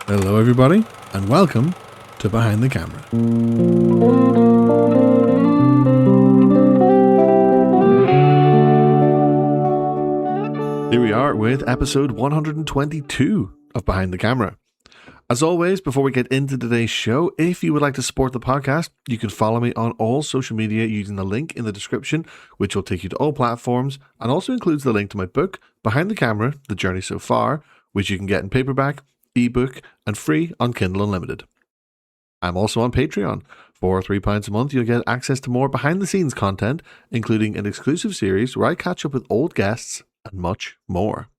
Hello, everybody, and welcome to Behind the Camera. Here we are with episode 122 of Behind the Camera. As always, before we get into today's show, if you would like to support the podcast, you can follow me on all social media using the link in the description, which will take you to all platforms, and also includes the link to my book, Behind the Camera, The Journey So Far, which you can get in paperback, ebook, and free on Kindle Unlimited. I'm also on Patreon. For £3 a month, you'll get access to more behind-the-scenes content, including an exclusive series where I catch up with old guests and much more.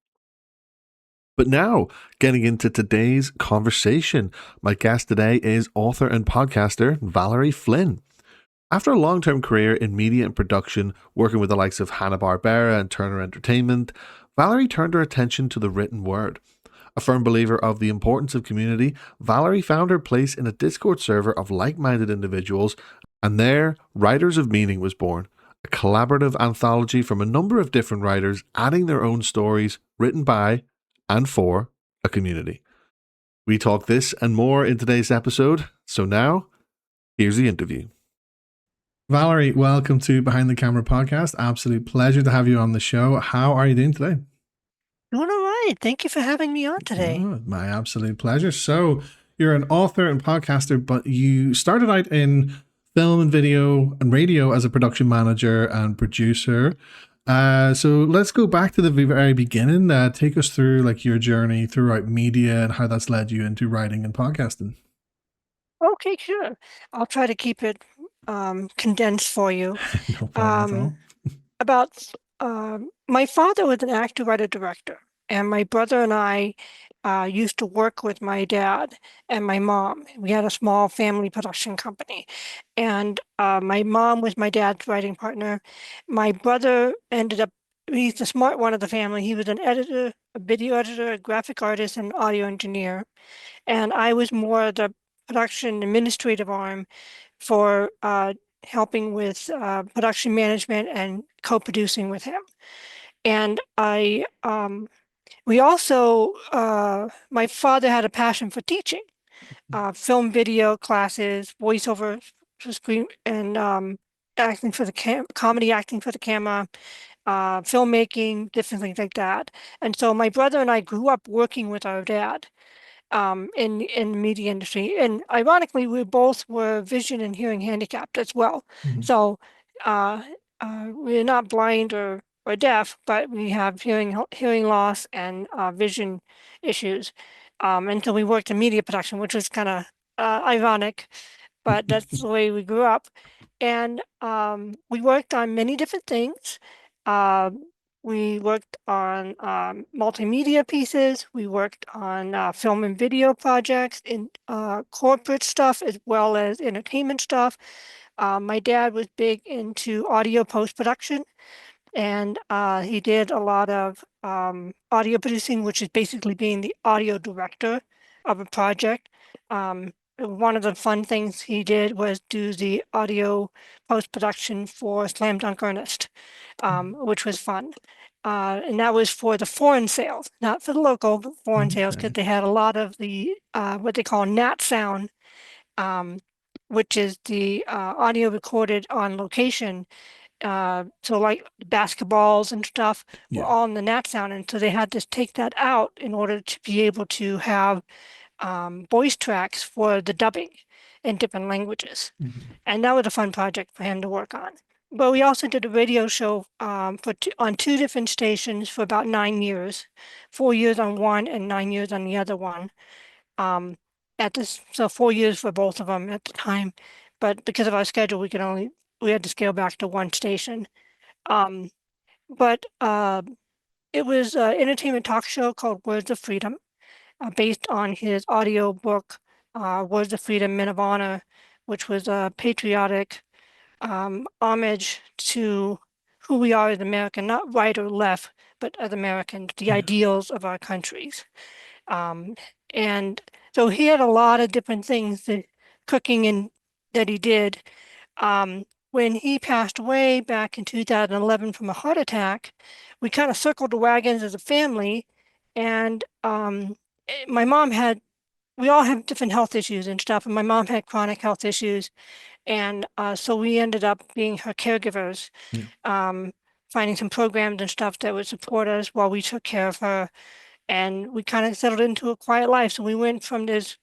But now, getting into today's conversation, my guest today is author and podcaster Valerie Flynn. After a long-term career in media and production, working with the likes of Hanna-Barbera and Turner Entertainment, Valerie turned her attention to the written word. A firm believer of the importance of community, Valerie found her place in a Discord server of like-minded individuals, and there, Writers of Meaning was born, a collaborative anthology from a number of different writers adding their own stories written by and for a community. We talk this and more in today's episode, so now, here's the interview. Valerie, welcome to Behind the Camera podcast. Absolute pleasure to have you on the show. How are you doing today? Doing all right. Thank you for having me on today. Oh, my absolute pleasure. So, you're an author and podcaster, but you started out in film and video and radio as a production manager and producer. So let's go back to the very beginning. Take us through like your journey throughout media and how that's led you into writing and podcasting. Okay, sure. I'll try to keep it condensed for you. No problem at all. About my father was an actor, writer, director, and my brother and I used to work with my dad and my mom. We had a small family production company, and my mom was my dad's writing partner. My brother ended up, he's the smart one of the family. He was an editor, a video editor, a graphic artist, and audio engineer. And I was more the production administrative arm for helping with production management and co-producing with him. And we also, my father had a passion for teaching, film, video classes, voiceover for screen, and acting for the comedy acting for the camera, filmmaking, different things like that. And so my brother and I grew up working with our dad in the media industry. And ironically, we both were vision and hearing handicapped as well. Mm-hmm. So we're not blind or deaf, but we have hearing loss and vision issues. And so we worked in media production, which was kind of ironic, but that's the way we grew up. And we worked on many different things. We worked on multimedia pieces. We worked on film and video projects in corporate stuff as well as entertainment stuff. My dad was big into audio post-production, and he did a lot of audio producing, which is basically being the audio director of a project. One of the fun things he did was do the audio post-production for Slam Dunk Ernest, which was fun. And that was for the foreign sales, not for the local, but foreign sales, because they had a lot of the what they call nat sound, which is the audio recorded on location. So like basketballs and stuff were all in the nat sound, and so they had to take that out in order to be able to have voice tracks for the dubbing in different languages. And that was a fun project for him to work on. But we also did a radio show on two different stations for about 9 years, 4 years on one and 9 years on the other one. So 4 years for both of them at the time. But because of our schedule, we had to scale back to one station. But it was an entertainment talk show called Words of Freedom, based on his audio book, Words of Freedom, Men of Honor, which was a patriotic homage to who we are as American, not right or left, but as Americans, the ideals of our countries. And so he had a lot of different things, cooking that he did. When he passed away back in 2011 from a heart attack, we kind of circled the wagons as a family, and my mom had we all have different health issues and stuff, and my mom had chronic health issues, and so we ended up being her caregivers, Yeah. um, finding some programs and stuff that would support us while we took care of her, and we kind of settled into a quiet life. So we went from this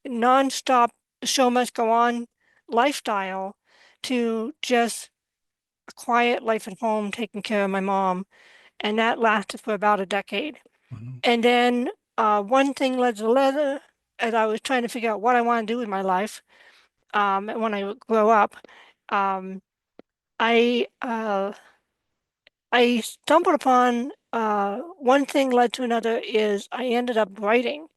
nonstop, the show must go on lifestyle to just a quiet life at home, taking care of my mom, and that lasted for about a decade. Wow. And then one thing led to the other as I was trying to figure out what I want to do with my life. When I grow up, um, I I stumbled upon one thing led to another is I ended up writing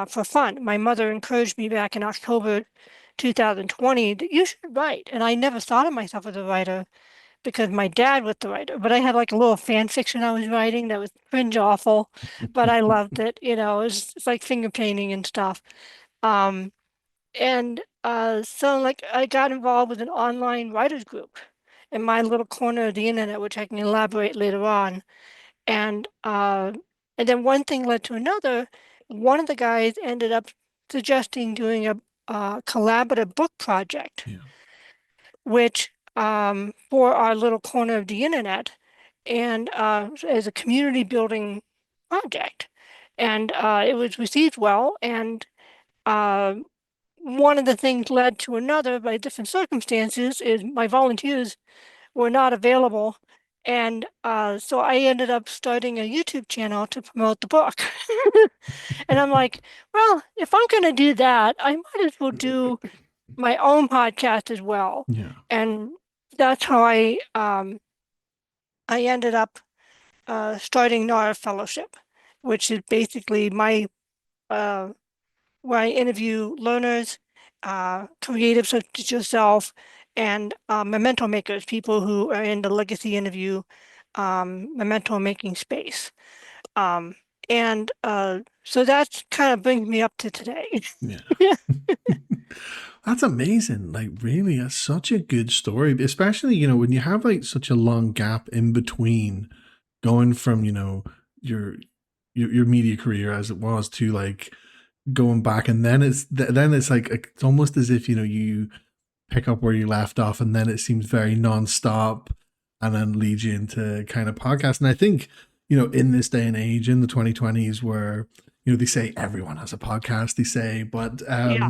for fun. My mother encouraged me back in October 2020 that you should write. And I never thought of myself as a writer because my dad was the writer, but I had like a little fan fiction I was writing that was cringe awful, but I loved it. It's like finger painting and stuff. Um, and so like I got involved with an online writers group in my little corner of the internet, which I can elaborate later on. And and then one thing led to another. One of the guys ended up suggesting doing a collaborative book project, Yeah. which for our little corner of the internet, and as a community building project. And it was received well, and uh, one of the things led to another by different circumstances is my volunteers were not available. And so I ended up starting a YouTube channel to promote the book. And I'm like, well, if I'm going to do that, I might as well do my own podcast as well. Yeah. And that's how I ended up starting Nara Fellowship, which is basically my uh, where I interview learners, creatives such as yourself, and memento makers, people who are in the legacy interview memento making space. Um, and so that kind of brings me up to today. Yeah. That's amazing. Like, really, that's such a good story. Especially, when you have like such a long gap in between going from, your your media career as it was to like going back, and then it's like it's almost as if you pick up where you left off, and then it seems very nonstop, and then leads you into kind of podcast. And I think in this day and age, in the 2020s, where they say everyone has a podcast, they say, but Yeah.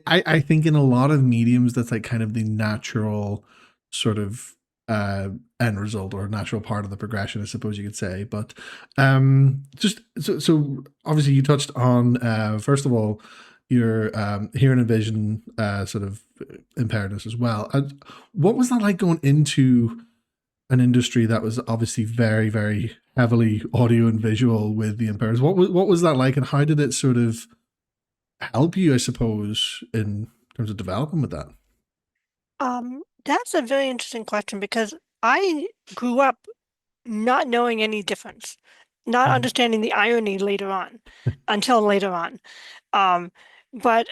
I think in a lot of mediums that's like kind of the natural sort of end result or natural part of the progression, I suppose you could say. But just so obviously you touched on first of all your hearing and vision sort of impairedness as well. What was that like going into an industry that was obviously very, very heavily audio and visual with the impaireds? What was that like, and how did it sort of help you, I suppose, in terms of developing with that? That's a very interesting question because I grew up not knowing any difference, not Mhm. understanding the irony later on, until later on. Um, but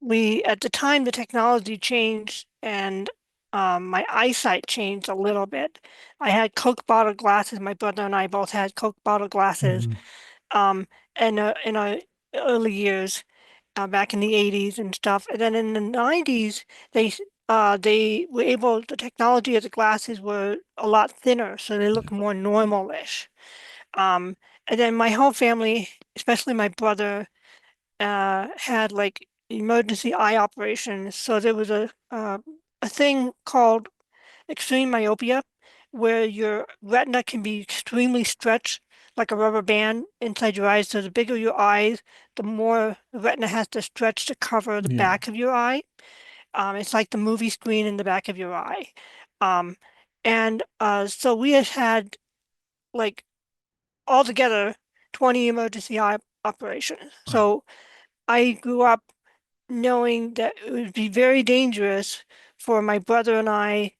we, at the time, the technology changed and my eyesight changed a little bit. I had Coke bottle glasses. My brother and I both had Coke bottle glasses. Mhm. Um, and in our early years, back in the 80s and stuff. And then in the 90s, they were able, the technology of the glasses were a lot thinner, so they look more normal-ish. Um, and then my whole family, especially my brother, had like emergency eye operations. So there was a thing called extreme myopia, where your retina can be extremely stretched like a rubber band inside your eyes. So the bigger your eyes, the more the retina has to stretch to cover the Yeah. back of your eye. It's like the movie screen in the back of your eye. Um, and so we had like altogether 20 emergency eye operations. Wow. So I grew up knowing that it would be very dangerous for my brother and I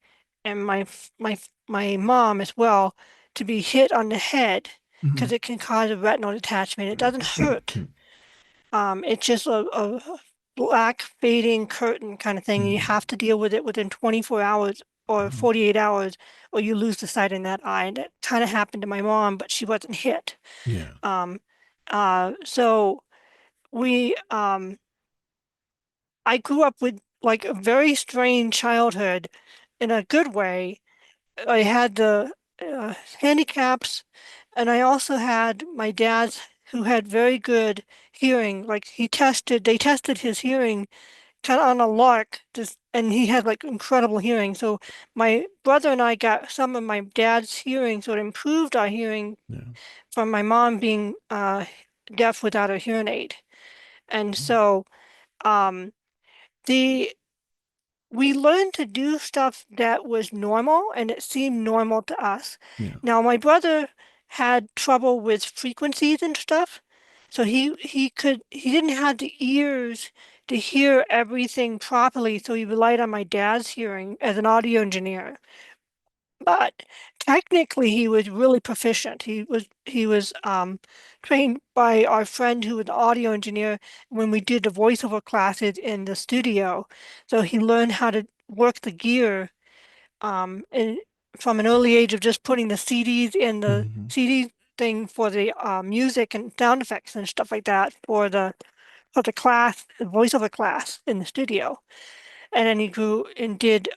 and my mom as well to be hit on the head because Mhm. it can cause a retinal detachment. It doesn't hurt. It's just a black fading curtain kind of thing. You Mhm. have to deal with it within 24 hours or Wow. 48 hours, or you lose the sight in that eye. And that kind of happened to my mom, but she wasn't hit. Yeah. Um, so. we I grew up with like a very strange childhood in a good way. I had the handicaps, and I also had my dad who had very good hearing. Like they tested his hearing kind of on a lark, just, and he had like incredible hearing. So my brother and I got some of my dad's hearing, so it improved our hearing Yeah. from my mom being deaf without a hearing aid. And so um, the we learned to do stuff that was normal and it seemed normal to us. Yeah. Now, my brother had trouble with frequencies and stuff, so he didn't have the ears to hear everything properly, so he relied on my dad's hearing as an audio engineer. But technically, he was really proficient. He was trained by our friend who was an audio engineer when we did the voiceover classes in the studio. So he learned how to work the gear and from an early age of just putting the CDs in the Hmm. CD thing for the music and sound effects and stuff like that for the class, the voiceover class in the studio. And then he grew and did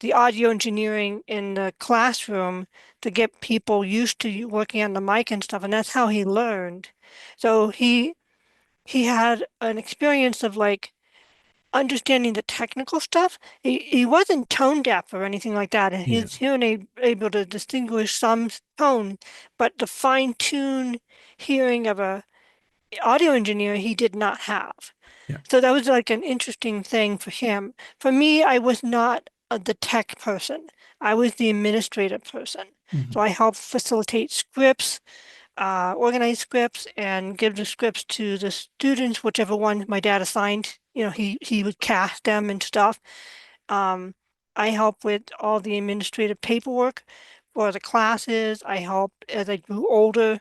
the audio engineering in the classroom to get people used to working on the mic and stuff, and that's how he learned. So he had an experience of like understanding the technical stuff. He wasn't tone deaf or anything like that, and Yeah. his hearing able to distinguish some tone, but the fine-tune hearing of a audio engineer he did not have. Yeah. So that was like an interesting thing for him. For me, I was not the tech person. I was the administrative person. So Hmm. I helped facilitate scripts, organize scripts, and give the scripts to the students, whichever one my dad assigned. You know, he would cast them and stuff. Um, I helped with all the administrative paperwork for the classes. I helped as I grew older.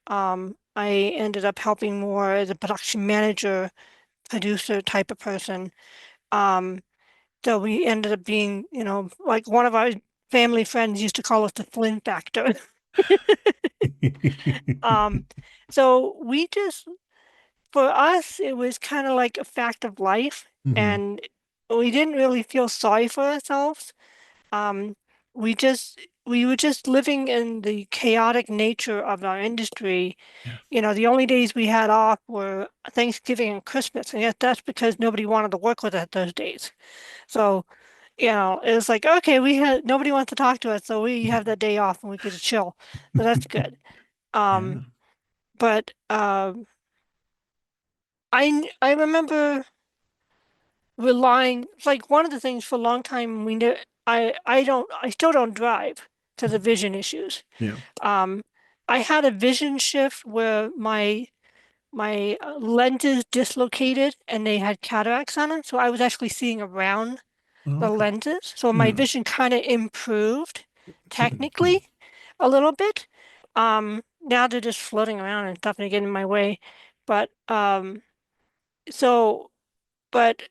I ended up helping more as a production manager, producer type of person. Um, so we ended up being, you know, like one of our family friends used to call us the Flynn factor. Um, so we just, for us, it was kind of like a fact of life, Hmm. and we didn't really feel sorry for ourselves. Um, we just, we were just living in the chaotic nature of our industry. Yeah. You know, the only days we had off were Thanksgiving and Christmas, and yet that's because nobody wanted to work with us those days. So, you know, it was like, okay, we had nobody wants to talk to us, so we have that day off and we get to chill. So that's good. Yeah. Um, but I remember relying like one of the things for a long time we knew I still don't drive because of vision issues. Yeah. Um, I had a vision shift where my lenses dislocated and they had cataracts on them, so I was actually seeing around Oh, the okay. lenses. So my Yeah. vision kind of improved technically a little bit. Now they're just floating around and stuff and getting in my way. But so but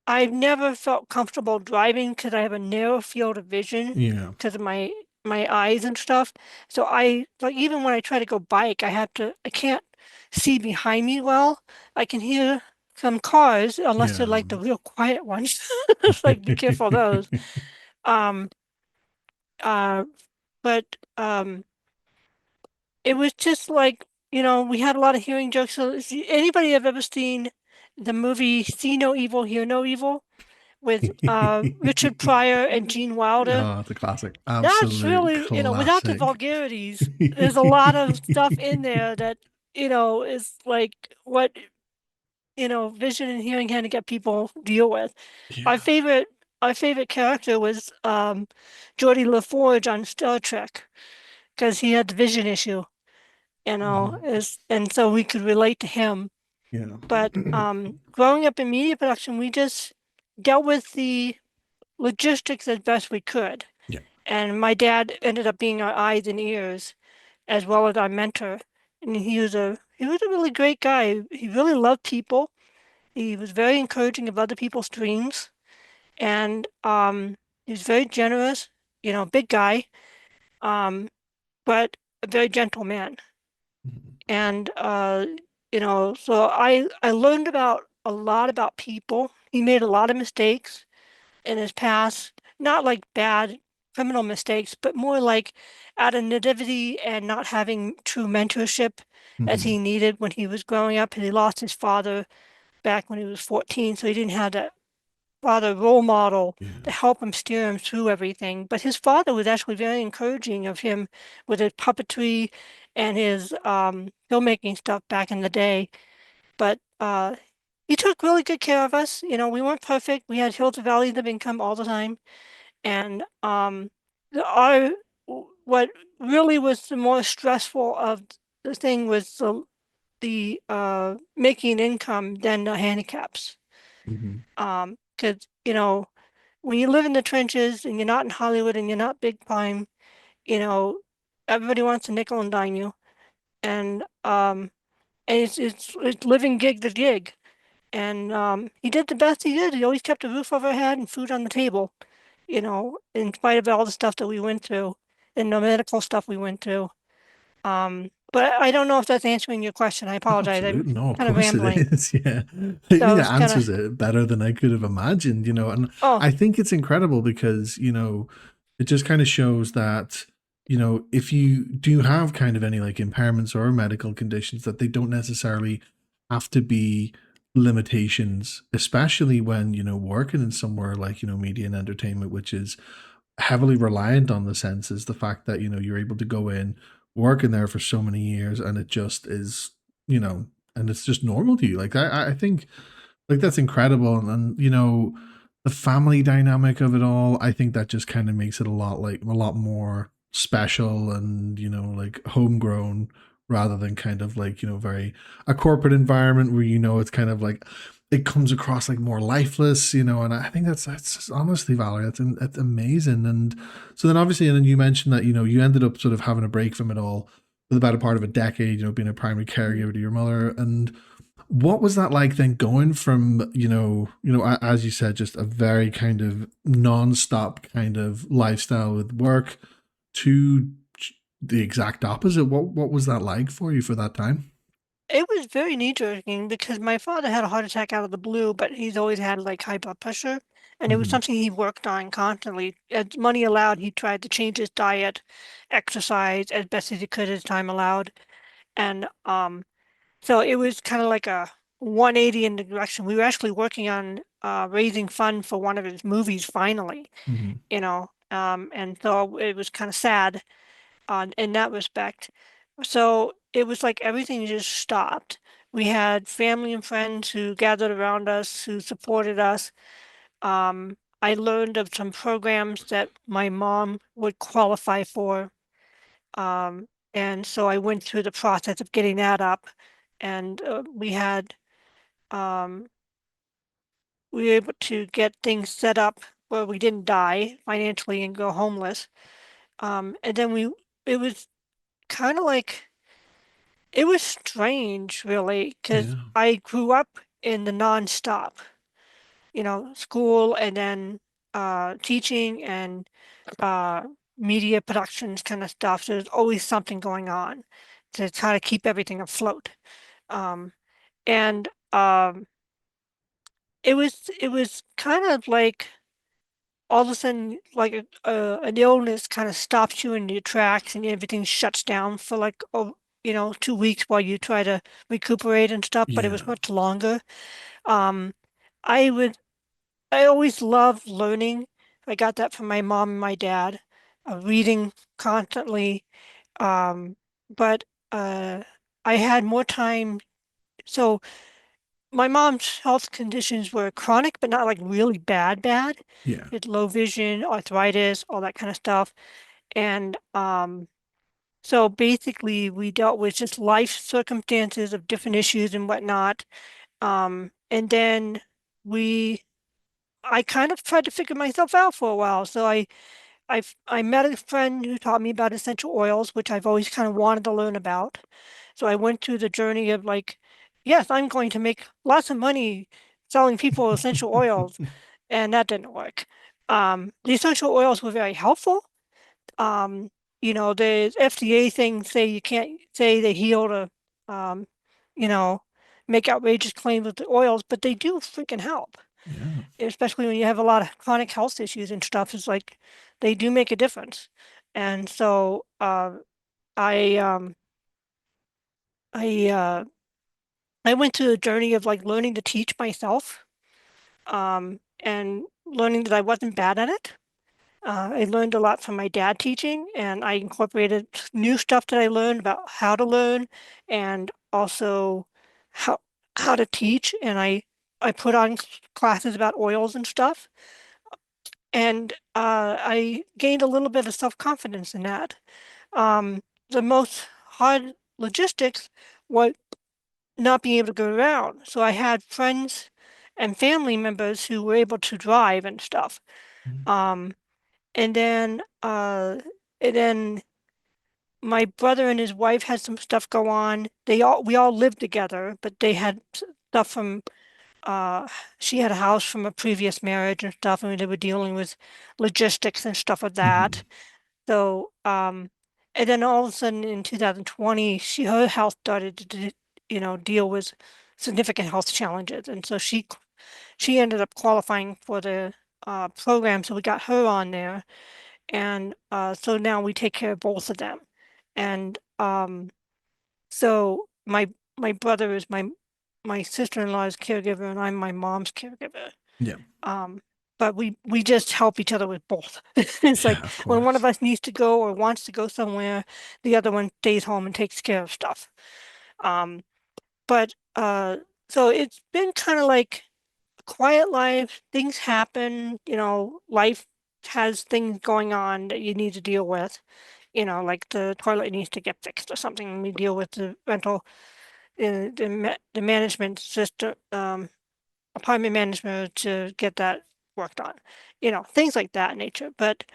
I've never felt comfortable driving because I have a narrow field of vision Yeah. because of my eyes and stuff. So I like even when I try to go bike, I can't see behind me well. I can hear some cars unless they're Yeah. like the real quiet ones. It's like be careful of those. Um uh but it was just like, you know, we had a lot of hearing jokes. So anybody have ever seen the movie See No Evil, Hear No Evil with Richard Pryor and Gene Wilder? Oh, it's a classic. That's Absolute really, you know, without the classic. vulgarities, there's a lot of stuff in there that, you know, is like what, you know, vision and hearing handicap people deal with. Yeah. Our favorite our favorite character was Geordie LaForge on Star Trek because he had the vision issue, you know, Mhm. is and so we could relate to him. Yeah. But growing up in media production, we just dealt with the logistics as best we could. Yeah. And my dad ended up being our eyes and ears as well as our mentor. And he was a really great guy. He really loved people. He was very encouraging of other people's dreams. And he was very generous, you know, big guy, um, but a very gentle man. Mhm. And So I learned about a lot about people. He made a lot of mistakes in his past, not like bad criminal mistakes, but more like out of nativity and not having true mentorship as Hmm. he needed when he was growing up. And he lost his father back when he was 14, so he didn't have that father role model Yeah. to help him steer him through everything. But his father was actually very encouraging of him with his puppetry and his filmmaking stuff back in the day. But he took really good care of us. We weren't perfect. We had hills and valleys of income all the time. And our what really was the more stressful of the thing was the making income than the handicaps. Hmm. 'Cause when you live in the trenches and you're not in Hollywood and you're not big time, you know, everybody wants to nickel and dime you, and it's living gig to gig. And he did the best he did. He always kept a roof over our head and food on the table, in spite of all the stuff that we went through and the medical stuff we went through. But I don't know if that's answering your question. I apologize. I'm Absolutely. No, of kind of course it rambling. is. Yeah. I So think it it's kind of, answers it better than I could have imagined, and oh, I think it's incredible because, it just kind of shows that, if you do have kind of any like impairments or medical conditions, that they don't necessarily have to be limitations, especially when, working in somewhere like, media and entertainment, which is heavily reliant on the senses. The fact that, you're able to go in, work in there for so many years, and it just is, you know, and it's just normal to you. Like I think like that's incredible, and the family dynamic of it all. I think that just kind of makes it a lot more special and like homegrown rather than kind of like very a corporate environment where it's kind of like it comes across like more lifeless, and I think that's just, honestly, Valerie, that's amazing. And so then obviously, and then you mentioned that you ended up sort of having a break from it all for about a part of a decade, being a primary caregiver to your mother. And what was that like then, going from as you said, just a very kind of non-stop kind of lifestyle with work to the exact opposite? What was that like for you for that time? it was very knee-jerking because my father had a heart attack out of the blue, but he's always had like high blood pressure, and it was Hmm. something he worked on constantly. As money allowed, he tried to change his diet, exercise as best as he could as time allowed, and so it was kind of like a 180 in the direction. We were actually working on raising fund for one of his movies finally, Hmm. and so it was kind of sad on in that respect. So it was like everything just stopped. We had family and friends who gathered around us, who supported us. I learned of some programs that my mom would qualify for. And so I went through the process of getting that up, and um, we were able to get things set up where we didn't die financially and go homeless. And then it was kind of like, it was strange, really, because Yeah. I grew up in the nonstop, school and then teaching and uh, media productions kind of stuff. So there's always something going on to try to keep everything afloat. Um, and it was kind of like all of a sudden, like an illness kind of stops you in your tracks and everything shuts down for like, 2 weeks while you try to recuperate and stuff, but it was Yeah. much longer. Um, I would, I always loved learning. I got that from my mom and my dad, reading constantly. Um, but I had more time. So my mom's health conditions were chronic, but not like really bad, bad. Yeah. She had low vision, arthritis, all that kind of stuff. And so basically, we dealt with just life circumstances of different issues and whatnot. And then we, I kind of tried to figure myself out for a while. So I met a friend who taught me about essential oils, which I've always kind of wanted to learn about. So I went through the journey of like, yes, I'm going to make lots of money selling people essential oils, and that didn't work. The essential oils were very helpful. Um, the FDA things say you can't say they heal the um, you know, make outrageous claims with the oils, but they do freaking help. Yeah. Especially when you have a lot of chronic health issues and stuff, it's like they do make a difference. And so I um I uh I went through a journey of like learning to teach myself, and learning that I wasn't bad at it. I learned a lot from my dad teaching, and I incorporated new stuff that I learned about how to learn and also how how to teach. And I put on classes about oils and stuff, and I gained a little bit of self-confidence in that. The most hard logistics was not being able to go around. So I had friends and family members who were able to drive and stuff. Mm. Um, and then uh, and then my brother and his wife had some stuff go on. We all lived together, but they had stuff from uh she had a house from a previous marriage and stuff, and they were dealing with logistics and stuff of Mhm. that. So, and then all of a sudden in 2020, her health started to, deal with significant health challenges, and so she ended up qualifying for the program, so we got her on there, and so now we take care of both of them, and so my brother is my sister-in-law's caregiver, and I'm my mom's caregiver. Yeah. Um, but we just help each other with both. It's Yeah, like of when one of course. us needs to go or wants to go somewhere, the other one stays home and takes care of stuff. Um, but so it's been kind of like a quiet life. Things happen, life has things going on that you need to deal with. Like the toilet needs to get fixed or something, and we deal with the rental, the management system, apartment management to get that worked on, things like that nature. But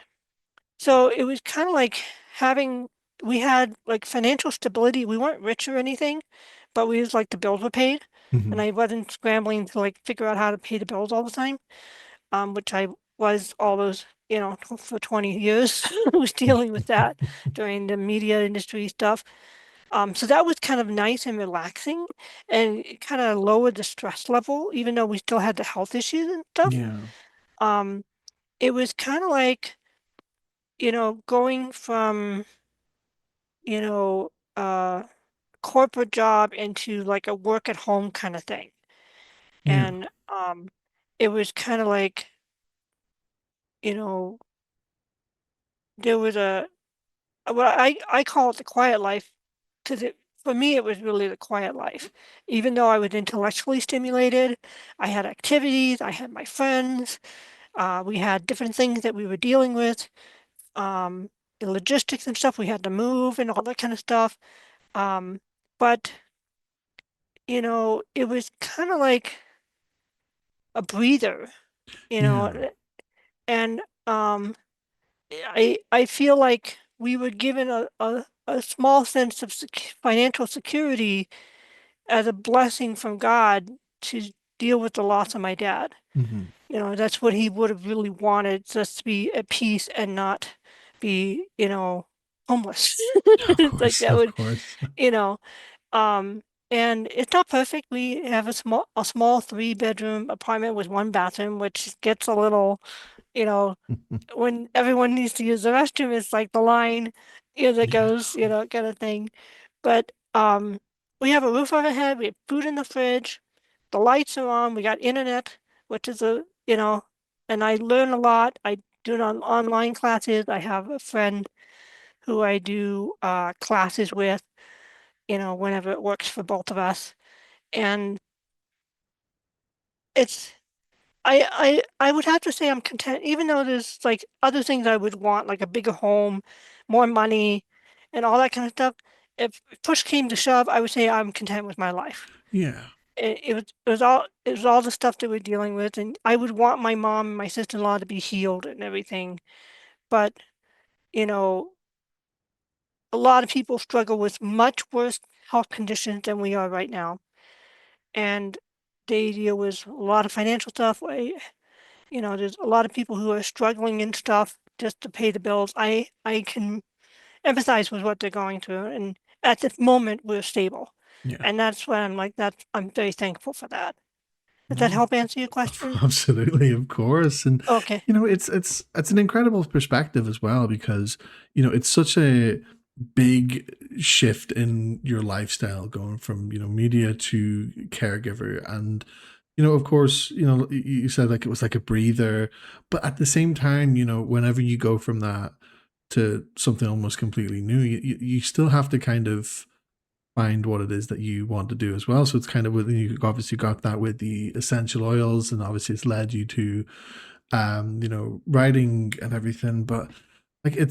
so it was kind of like having, we had like financial stability. We weren't rich or anything, but we was like the bills were paid, and Mhm. I wasn't scrambling to like figure out how to pay the bills all the time, which I was all those, for 20 years. I was dealing with that during the media industry stuff. So that was kind of nice and relaxing, and it kind of lowered the stress level, even though we still had the health issues and stuff. Yeah. Um, it was kind of like, going from, you know, a corporate job into like a work at home kind of thing. Yeah. And it was kind of like, you know, there was well, I call it the quiet life because for me, it was really the quiet life. Even though I was intellectually stimulated, I had activities, I had my friends, we had different things that we were dealing with, um, the logistics and stuff, we had to move and all that kind of stuff. Um, but, it was kind of like a breather, you know, Yeah. eh, and I feel like we were given a small sense of financial security as a blessing from God to deal with the loss of my dad. Mhm. That's what he would have really wanted, just to be at peace and not be, homeless. Of It's like course. that Of would, course. you know, um, and it's not perfect. We have a small 3-bedroom apartment with 1 bathroom, which gets a little, you know, when everyone needs to use the restroom, it's like the line, that Yeah. goes, kind of thing. But we have a roof overhead, we have food in the fridge, the lights are on, we got internet, which is and I learn a lot. I do it on online classes. I have a friend who I do classes with, whenever it works for both of us. And it's I would have to say I'm content, even though there's like other things I would want, like a bigger home, more money, and all that kind of stuff. If push came to shove, I would say I'm content with my life. Yeah. It was all the stuff that we're dealing with, and I would want my mom and my sister-in-law to be healed and everything. But, you know, a lot of people struggle with much worse health conditions than we are right now. And they deal with a lot of financial stuff. There's a lot of people who are struggling and stuff just to pay the bills. I can empathize with what they're going through, and at this moment, we're stable. Yeah. And that's when I'm like, I'm very thankful for that. Does that No, help answer your question? absolutely, of course. And Okay. it's an incredible perspective as well, because it's such a big shift in your lifestyle, going from media to caregiver. And of course, you said like it was like a breather, but at the same time, whenever you go from that to something almost completely new, you still have to kind of find what it is that you want to do as well. So it's kind of with, you obviously got that with the essential oils, and obviously it's led you to writing and everything. But like I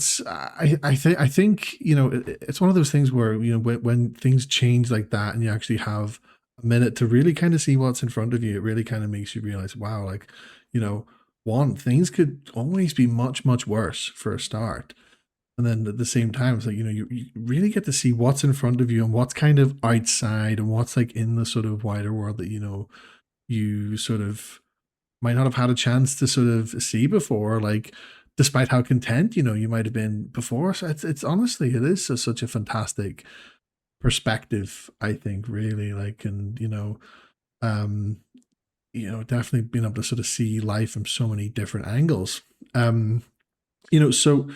think it's one of those things where when things change like that, and you actually have a minute to really kind of see what's in front of you, it really kind of makes you realize, wow, like you know one, things could always be much much worse for a start. And then at the same time, it's like you really get to see what's in front of you and what's kind of outside, and what's like in the sort of wider world that you sort of might not have had a chance to sort of see before, like despite how content you might have been before. So it's honestly, it is such a fantastic perspective, I think, really. Like, and um definitely being able to sort of see life from so many different angles. So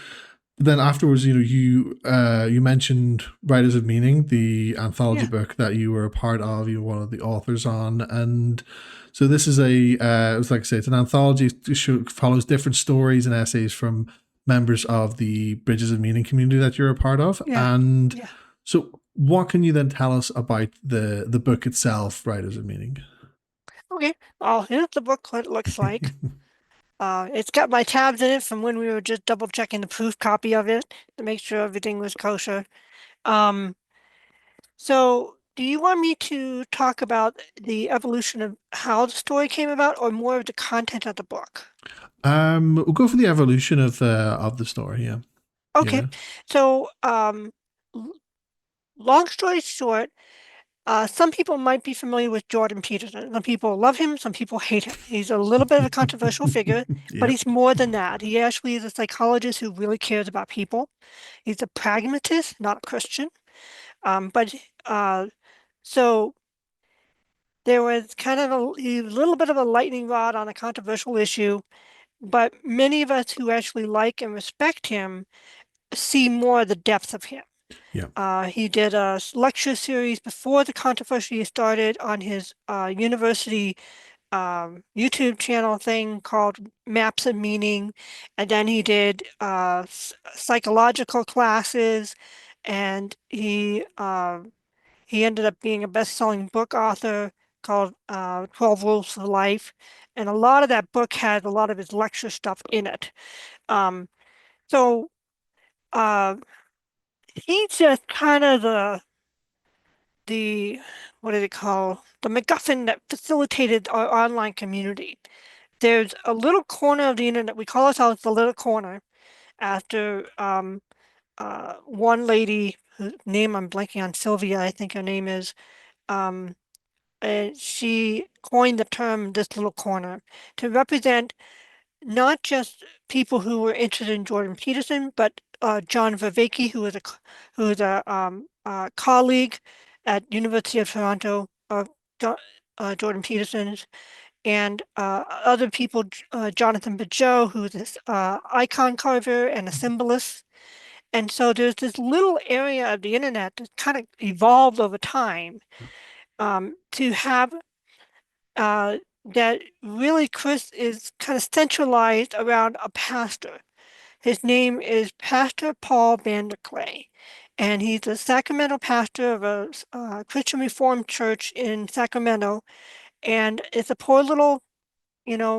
then afterwards, you mentioned Writers of Meaning, the anthology Yeah. book that you were a part of. You were one of the authors on. And so this is it was like I say, it's an anthology. It follows different stories and essays from members of the Bridges of Meaning community that you're a part of. Yeah. And Yeah. so what can you then tell us about the book itself, Writers of Meaning? Okay. Here's the book, what it looks like. It's got my tabs in it from when we were just double checking the proof copy of it to make sure everything was kosher. Um, so do you want me to talk about the evolution of how the story came about, or more of the content of the book? We'll go for the evolution of the story. Yeah. Okay. Yeah. So, l- long story short, some people might be familiar with Jordan Peterson. Some people love him, some people hate him. He's a little bit of a controversial figure, but Yep. he's more than that. He actually is a psychologist who really cares about people. He's a pragmatist, not a Christian. But so there was kind of a little bit of a lightning rod on a controversial issue, but many of us who actually like and respect him see more of the depth of him. Yep. He did a lecture series before the controversy started on his university YouTube channel thing called Maps of Meaning, and then he did psychological classes, and he ended up being a best-selling book author called 12 Rules for Life, and a lot of that book had a lot of his lecture stuff in it. Um, so uh, he's just kind of the what did it call the MacGuffin that facilitated our online community. There's a little corner of the internet. We call ourselves the little corner after one lady whose name I'm blanking on, Sylvia, I think her name is. Um, and she coined the term "this little corner" to represent not just people who were interested in Jordan Peterson, but John Vervaeke, who is a colleague at University of Toronto of Jordan Peterson's, and other people, Jonathan Bijot, who's this icon carver and a symbolist. And so there's this little area of the internet that kind of evolved over time to have uh, that really Chris is kind of centralized around a pastor. His name is Pastor Paul Vanderclay, and he's a Sacramento pastor of a Christian Reformed church in Sacramento. And it's a poor little,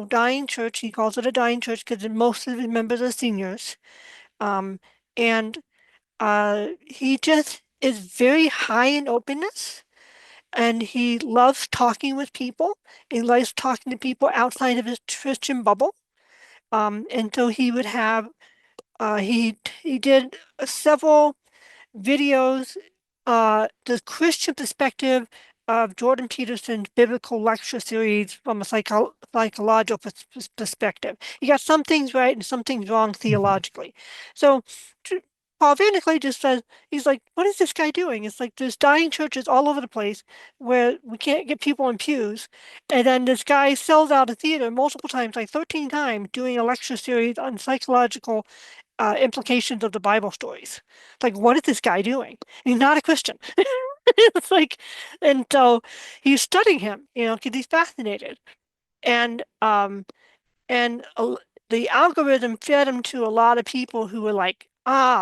dying church. He calls it a dying church because most of his members are seniors. Um, and he just is very high in openness, and he loves talking with people. He likes talking to people outside of his Christian bubble. And so he would have he did several videos, the Christian perspective of Jordan Peterson's biblical lecture series from a psychological perspective. He got some things right and some things wrong Mhm. theologically. So Paul Van de Clay just says, he's like, what is this guy doing? It's like there's dying churches all over the place where we can't get people in pews. And then this guy sells out a theater multiple times, like 13 times, doing a lecture series on psychological implications of the Bible stories. Like, what is this guy doing? He's not a Christian. It's like, and so he's studying him, because he's fascinated. And and the algorithm fed him to a lot of people who were like,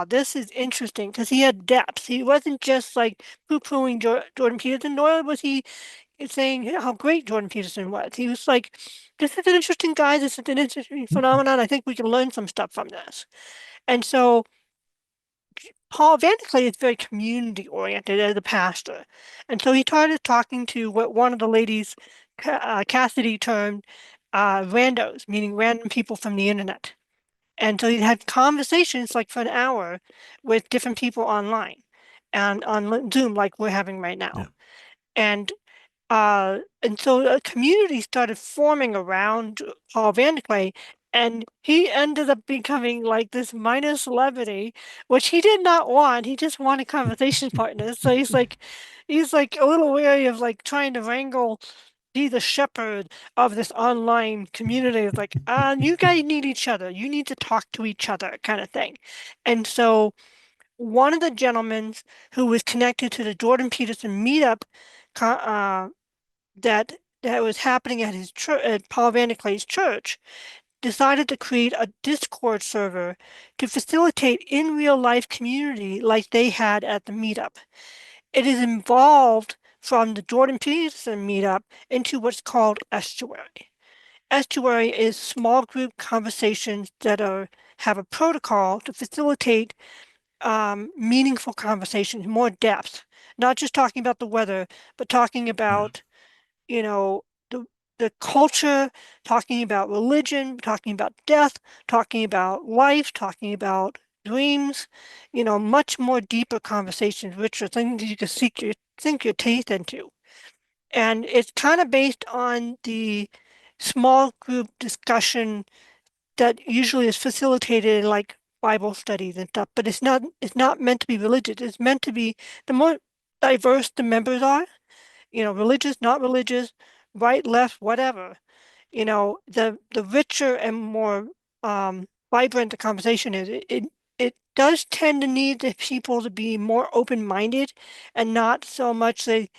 this is interesting because he had depth. He wasn't just like poo-pooing Jordan Peterson, nor was he saying how great Jordan Peterson was. He was like, this is an interesting guy. This is an interesting phenomenon. I think we can learn some stuff from this. And so Paul Van de Clay is very community oriented as a pastor. And so he started talking to what one of the ladies, Cassidy, termed randos, meaning random people from the internet. And so he had conversations like for an hour with different people online and on Zoom, like we're having right now. Yeah. And so a community started forming around Paul Van de Clay, and he ended up becoming like this minor celebrity, which he did not want. He just wanted conversation partners. So he's like a little wary of like trying to wrangle, be the shepherd of this online community. It's like, you guys need each other. You need to talk to each other, kind of thing. And so one of the gentlemen who was connected to the Jordan Peterson meetup that was happening at his church, at Paul Van de Clay's church, decided to create a Discord server to facilitate in real life community like they had at the meetup. It is evolved from the Jordan Peterson meetup into what's called Estuary. Estuary is small group conversations that have a protocol to facilitate meaningful conversations, more depth, not just talking about the weather, but talking Yeah. about you know, the culture, talking about religion, talking about death, talking about life, talking about dreams, much more deeper conversations, richer things you can sink your teeth into. And it's kind of based on the small group discussion that usually is facilitated in like Bible studies and stuff, but it's not meant to be religious. It's meant to be the more diverse the members are, religious, not religious, right, left, whatever, the richer and more vibrant the conversation is. It does tend to need the people to be more open-minded and not so much say,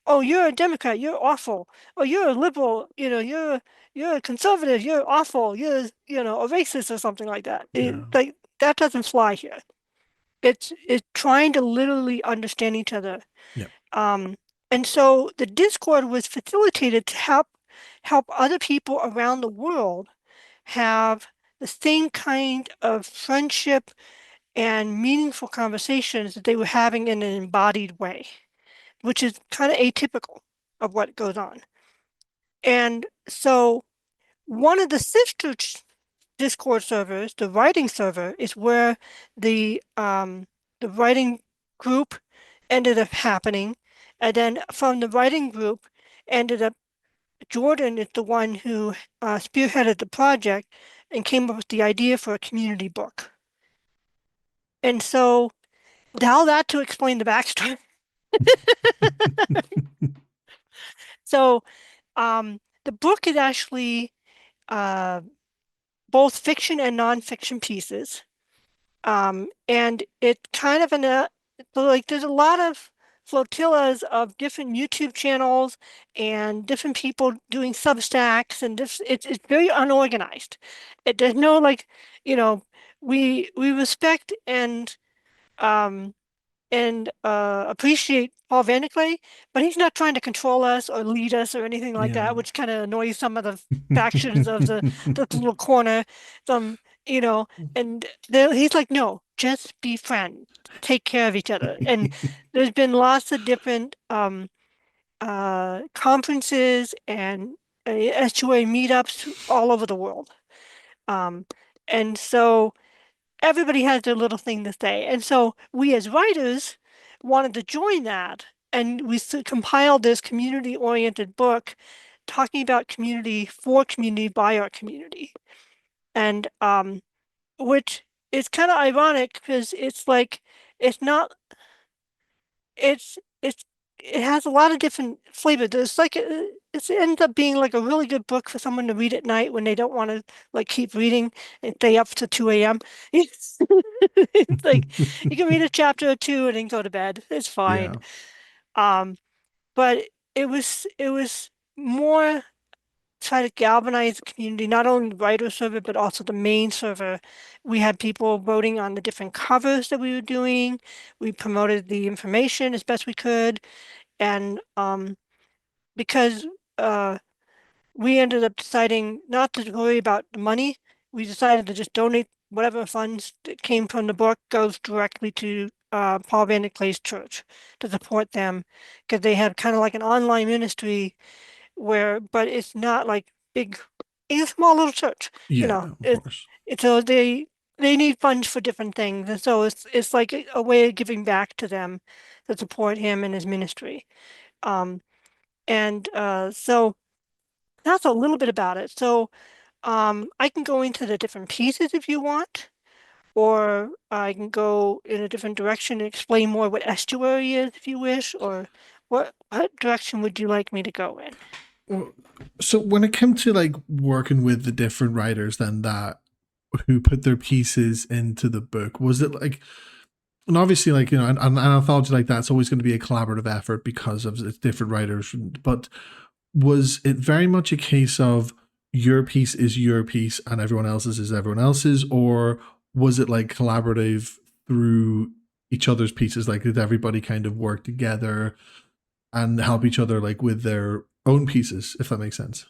oh, you're a Democrat, you're awful, or you're a liberal, you're a conservative, you're awful, you're, a racist or something like that. Yeah. Like that doesn't fly here. It's trying to literally understand each other. Yeah. um, and so the Discord was facilitated to help other people around the world have the same kind of friendship and meaningful conversations that they were having in an embodied way, which is kind of atypical of what goes on. And so one of the sister Discord servers, the writing server, is where the writing group ended up happening. And then from the writing group ended up Jordan is the one who spearheaded the project and came up with the idea for a community book. And so now that to explain the backstory. So the book is actually uh, both fiction and nonfiction pieces. And it kind of so like there's a lot of flotillas of different YouTube channels and different people doing Substacks, and it's very unorganized. There's no like, you know, we respect um and appreciate Paul Van de Clay, but he's not trying to control us or lead us or anything like Yeah. that, which kind of annoys some of the factions of the little corner. Some, you know, and he's like, no, just be friends, take care of each other. And there's been lots of different conferences and SUA meetups all over the world. Um, and so everybody has their little thing to say. And so we as writers wanted to join that. And we compiled this community-oriented book talking about community for community by our community. And which it's kind of ironic because it's like it's not it's it has a lot of different flavors. It's like it ends up being like a really good book for someone to read at night when they don't want to like keep reading and stay up to 2 a.m. It's, it's like you can read a chapter or two and then go to bed. It's fine. Yeah. Um, but it was more try to galvanize the community, not only the writer server, but also the main server. We had people voting on the different covers that we were doing. We promoted the information as best we could. And because we ended up deciding not to worry about the money, we decided to just donate whatever funds that came from the book goes directly to Paul Van der Clay's church to support them because they have kind of like an online ministry where, but it's not like big, it's a small little church, you Yeah, know, of course. it's so they need funds for different things. And so it's like a way of giving back to them to support him and his ministry. Um, and so that's a little bit about it. So I can go into the different pieces if you want, or I can go in a different direction and explain more what estuary is if you wish, or what direction would you like me to go in? Well, so when it came to like working with the different writers then that who put their pieces into the book, was it like, and obviously like, an anthology like that's always going to be a collaborative effort because of its different writers, but was it very much a case of your piece is your piece and everyone else's is everyone else's, or was it like collaborative through each other's pieces? Like, did everybody kind of work together and help each other like with their own pieces, if that makes sense?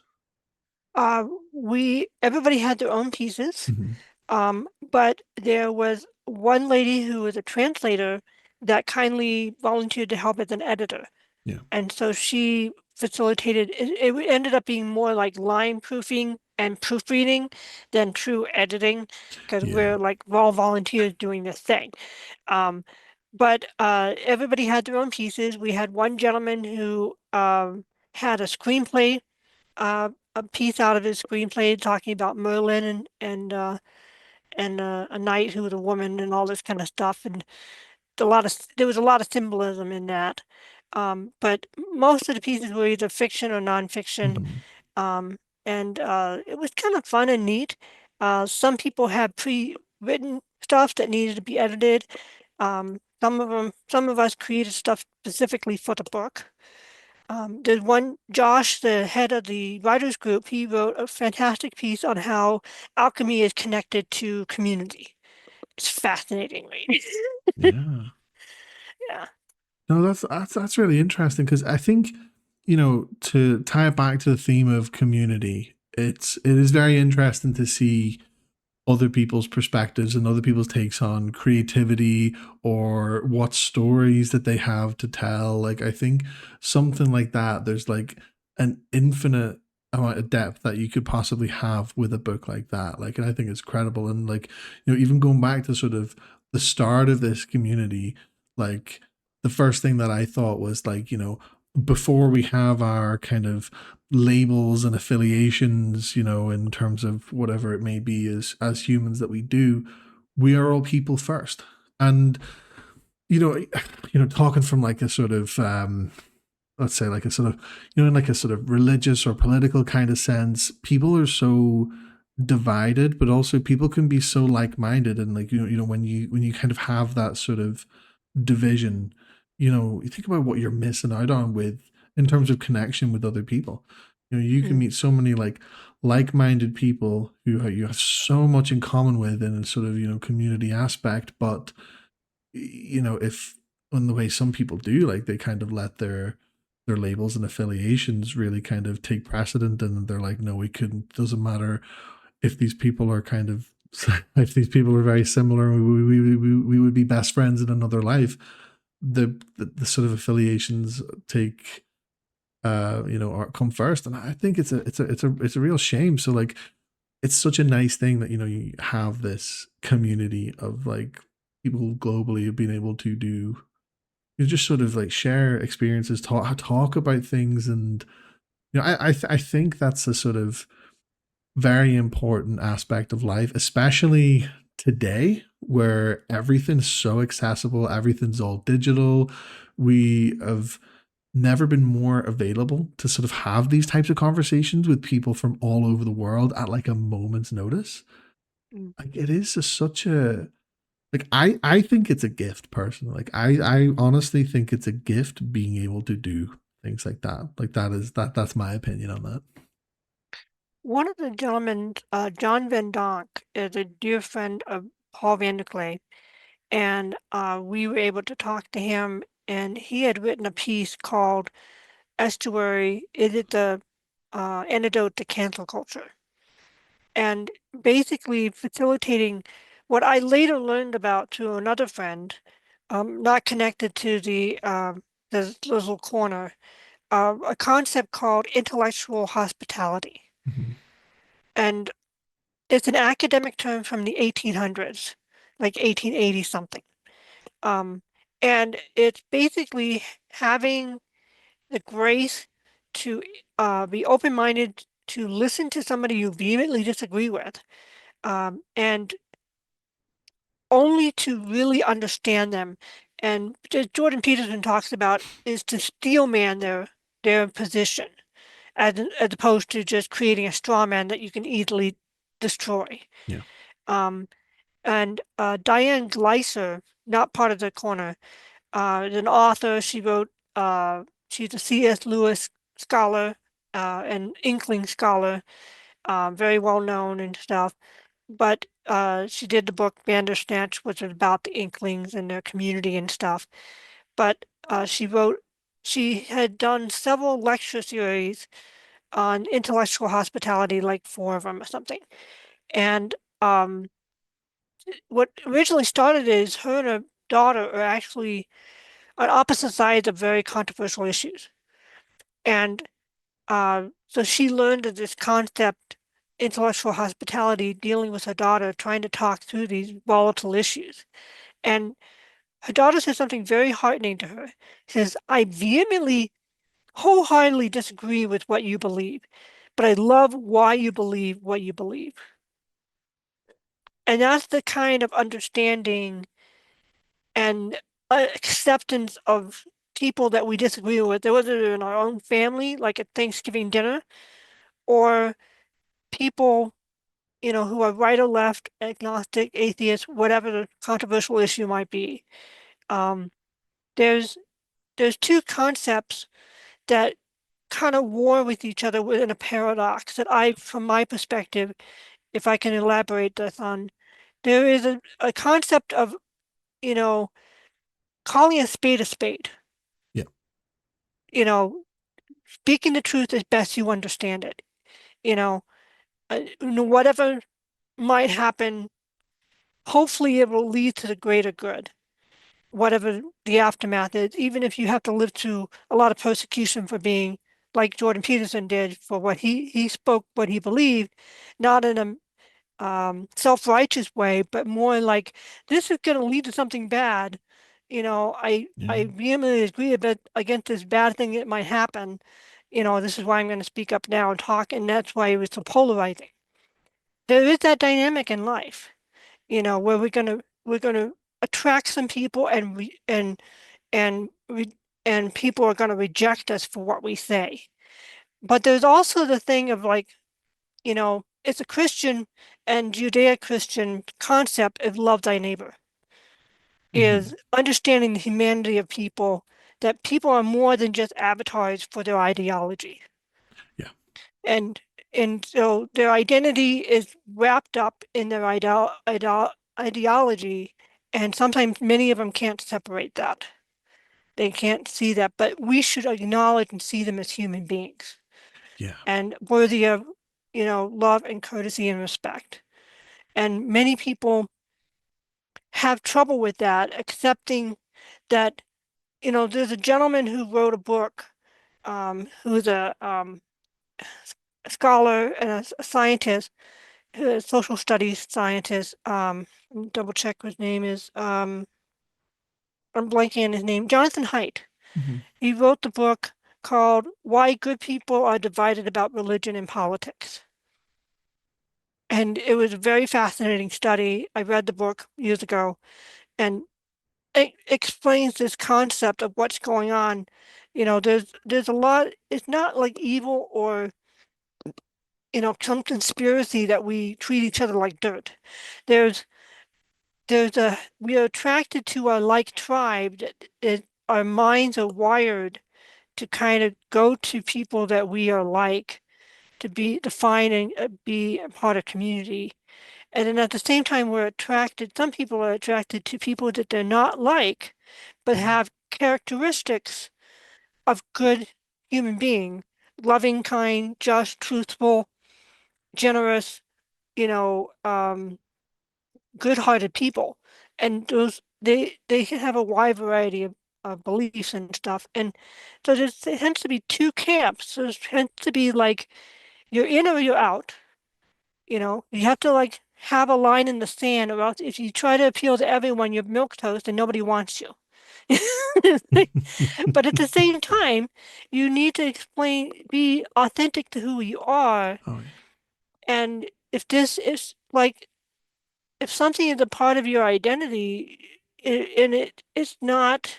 Uh, we everybody had their own pieces, Mm-hmm. but there was one lady who was a translator that kindly volunteered to help as an editor. Yeah. And so she facilitated it ended up being more like line proofing and proofreading than true editing because Yeah. we're all volunteers doing this thing. Um, but everybody had their own pieces. We had one gentleman who had a screenplay, a piece out of his screenplay talking about Merlin and a knight who was a woman and all this kind of stuff. And there was a lot of symbolism in that. But most of the pieces were either fiction or nonfiction. Mm-hmm. Um, and it was kind of fun and neat. Some people had pre-written stuff that needed to be edited. Some of us created stuff specifically for the book. There's one, Josh, the head of the writers group, he wrote a fantastic piece on how alchemy is connected to community. It's fascinating reading. Yeah. Yeah. No, that's really interesting because I think, to tie it back to the theme of community, it is very interesting to see other people's perspectives and other people's takes on creativity or what stories that they have to tell. Like, I think something like that, there's like an infinite amount of depth that you could possibly have with a book like that. Like, and I think it's credible. And like, even going back to sort of the start of this community, like the first thing that I thought was like, before we have our kind of labels and affiliations, in terms of whatever it may be as humans that we do, we are all people first. And you know, talking from like a sort of let's say like a sort of in like a sort of religious or political kind of sense, people are so divided, but also people can be so like-minded. And like, when you kind of have that sort of division, you think about what you're missing out on with in terms of connection with other people. You can Mm. meet so many like-minded people who you have so much in common with in a sort of community aspect, but if in the way some people do, like they kind of let their labels and affiliations really kind of take precedent, and they're like, no, we couldn't, doesn't matter if these people are kind of if these people are very similar, we would be best friends in another life. The sort of affiliations take come first, and I think it's a real shame. So like, it's such a nice thing that you have this community of like people globally have been able to do, just sort of like share experiences, talk about things. And I think that's a sort of very important aspect of life, especially today where everything's so accessible, everything's all digital. We have never been more available to sort of have these types of conversations with people from all over the world at like a moment's notice. Mm. Like it is just such a like I think it's a gift personally. Like I honestly think it's a gift being able to do things like that. Like that's my opinion on that. One of the gentlemen, John Van Donk, is a dear friend of Paul Van der Klee, and we were able to talk to him, and he had written a piece called Estuary, Is It the Antidote to Cancel Culture? And basically facilitating what I later learned about to another friend, not connected to the little corner, a concept called intellectual hospitality. Mhm. And it's an academic term from the 1800s, like 1880 something. Um, and it's basically having the grace to be open-minded, to listen to somebody you vehemently disagree with, and only to really understand them. And as Jordan Peterson talks about, is to steel man their position, as opposed to just creating a straw man that you can easily destroy. Yeah. Um, and Diane Gleiser, not part of the corner, is an author. She wrote, she's a C.S. Lewis scholar, an Inkling scholar, very well known and stuff. But she did the book Bandersnatch, which is about the Inklings and their community and stuff. But she had done several lecture series on intellectual hospitality, like four of them or something. And what originally started is her and her daughter are actually on opposite sides of very controversial issues. And so she learned of this concept, intellectual hospitality, dealing with her daughter, trying to talk through these volatile issues. And her daughter said something very heartening to her. She says, I vehemently, wholeheartedly disagree with what you believe, but I love why you believe what you believe. And that's the kind of understanding and acceptance of people that we disagree with, whether they're in our own family, like at Thanksgiving dinner, or people, who are right or left, agnostic, atheist, whatever the controversial issue might be. Um, there's there's two concepts that kind of war with each other within a paradox that from my perspective, if I can elaborate this on, there is a concept of, you know, calling a spade a spade. Yeah. You know, speaking the truth as best you understand it. You know, whatever might happen, hopefully it will lead to the greater good, whatever the aftermath is, even if you have to live through a lot of persecution for being like Jordan Peterson did for what he spoke, what he believed, not in a self-righteous way, but more like this is going to lead to something bad. Yeah. I vehemently agree that against this bad thing that might happen. This is why I'm going to speak up now and talk, and that's why it was so polarizing. There is that dynamic in life, where we're gonna attract some people and re, and people are gonna reject us for what we say. But there's also the thing of like, it's a Christian and Judeo-Christian concept of love thy neighbor, Hmm. is understanding the humanity of people, that people are more than just avatars for their ideology. Yeah. And and so their identity is wrapped up in their ideology, and sometimes many of them can't separate that. They can't see that, but we should acknowledge and see them as human beings Yeah. and worthy of, love and courtesy and respect. And many people have trouble with that, accepting that, there's a gentleman who wrote a book, who's a scholar and a scientist, a social studies scientist. Double check his name is, I'm blanking on his name, Jonathan Haidt. Hmm. He wrote the book called Why Good People Are Divided About Religion and Politics. And it was a very fascinating study. I read the book years ago, and it explains this concept of what's going on. There's a lot. It's not like evil or some conspiracy that we treat each other like dirt. There's we are attracted to our like tribe. Our minds are wired to kind of go to people that we are like, to find and be a part of community. And then at the same time, some people are attracted to people that they're not like, but have characteristics of good human being, loving, kind, just, truthful, generous, you know, um, good-hearted people. And they can have a wide variety of beliefs and stuff. And so there tends to be two camps. There tends to be like you're in or you're out. You have to like have a line in the sand, or else if you try to appeal to everyone, you're milquetoast and nobody wants you. But at the same time, you need to be authentic to who you are. Oh yeah. And if this is like, if something is a part of your identity, and it's not,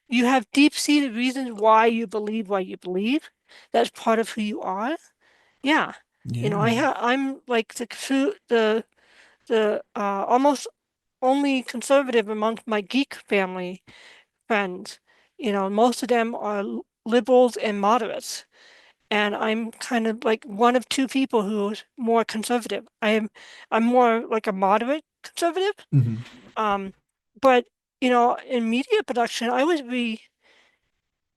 you have deep-seated reasons why you believe what you believe. That's part of who you are. Yeah. Yeah. I'm like the almost only conservative amongst my geek family friends. Most of them are liberals and moderates, and I'm kind of like one of two people who's more conservative. I'm more like a moderate conservative. Hmm. Um, but in media production, I would be,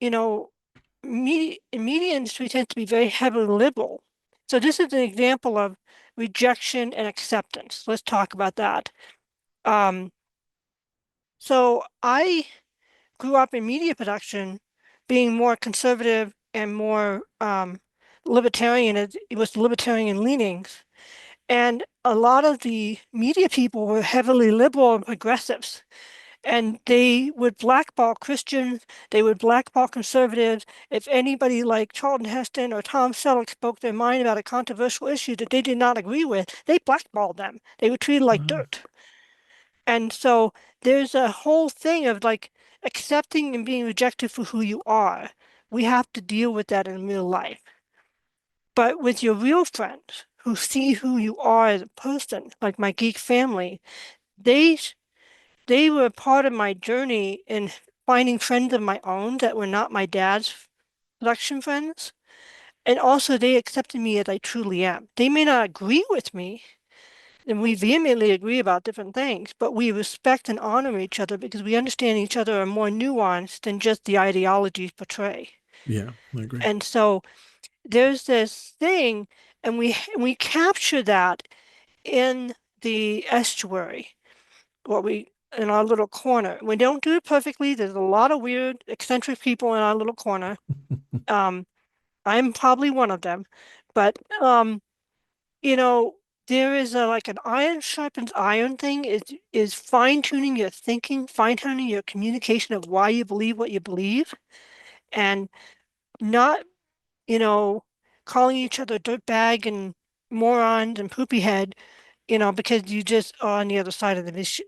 you know, media industry tends to be very heavily liberal. So this is an example of rejection and acceptance. Let's talk about that. Um, so I grew up in media production, being more conservative and more libertarian. It was libertarian leanings. And a lot of the media people were heavily liberal and progressives. And they would blackball Christians, they would blackball conservatives. If anybody like Charlton Heston or Tom Selleck spoke their mind about a controversial issue that they did not agree with, they blackballed them. They were treated like Wow. dirt. And so there's a whole thing of like accepting and being rejected for who you are. We have to deal with that in real life. But with your real friends who see who you are as a person, like my geek family, they they were part of my journey in finding friends of my own that were not my dad's production friends. And also they accepted me as I truly am. They may not agree with me, and we vehemently agree about different things, but we respect and honor each other because we understand each other are more nuanced than just the ideologies portray. Yeah, I agree. And so there's this thing, and we capture that in the estuary, what we in our little corner. We don't do it perfectly. There's a lot of weird, eccentric people in our little corner. Um, I'm probably one of them, but you know, there is like an iron sharpens iron thing is fine-tuning your thinking, fine-tuning your communication of why you believe what you believe, and not, you know, calling each other dirtbag and morons and poopy head, because you just are on the other side of the issue.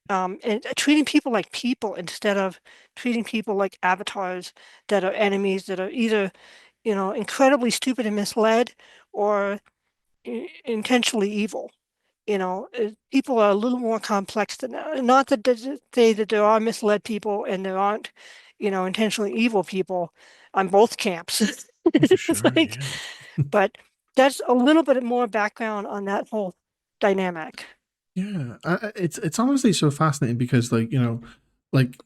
And treating people like people instead of treating people like avatars that are enemies that are either, incredibly stupid and misled or intentionally evil. People are a little more complex than that. And not that to say that there are misled people and there aren't, intentionally evil people on both camps. Oh, for It's sure. like, Yeah. but that's a little bit more background on that whole dynamic. Yeah. It's honestly so fascinating because, like, like,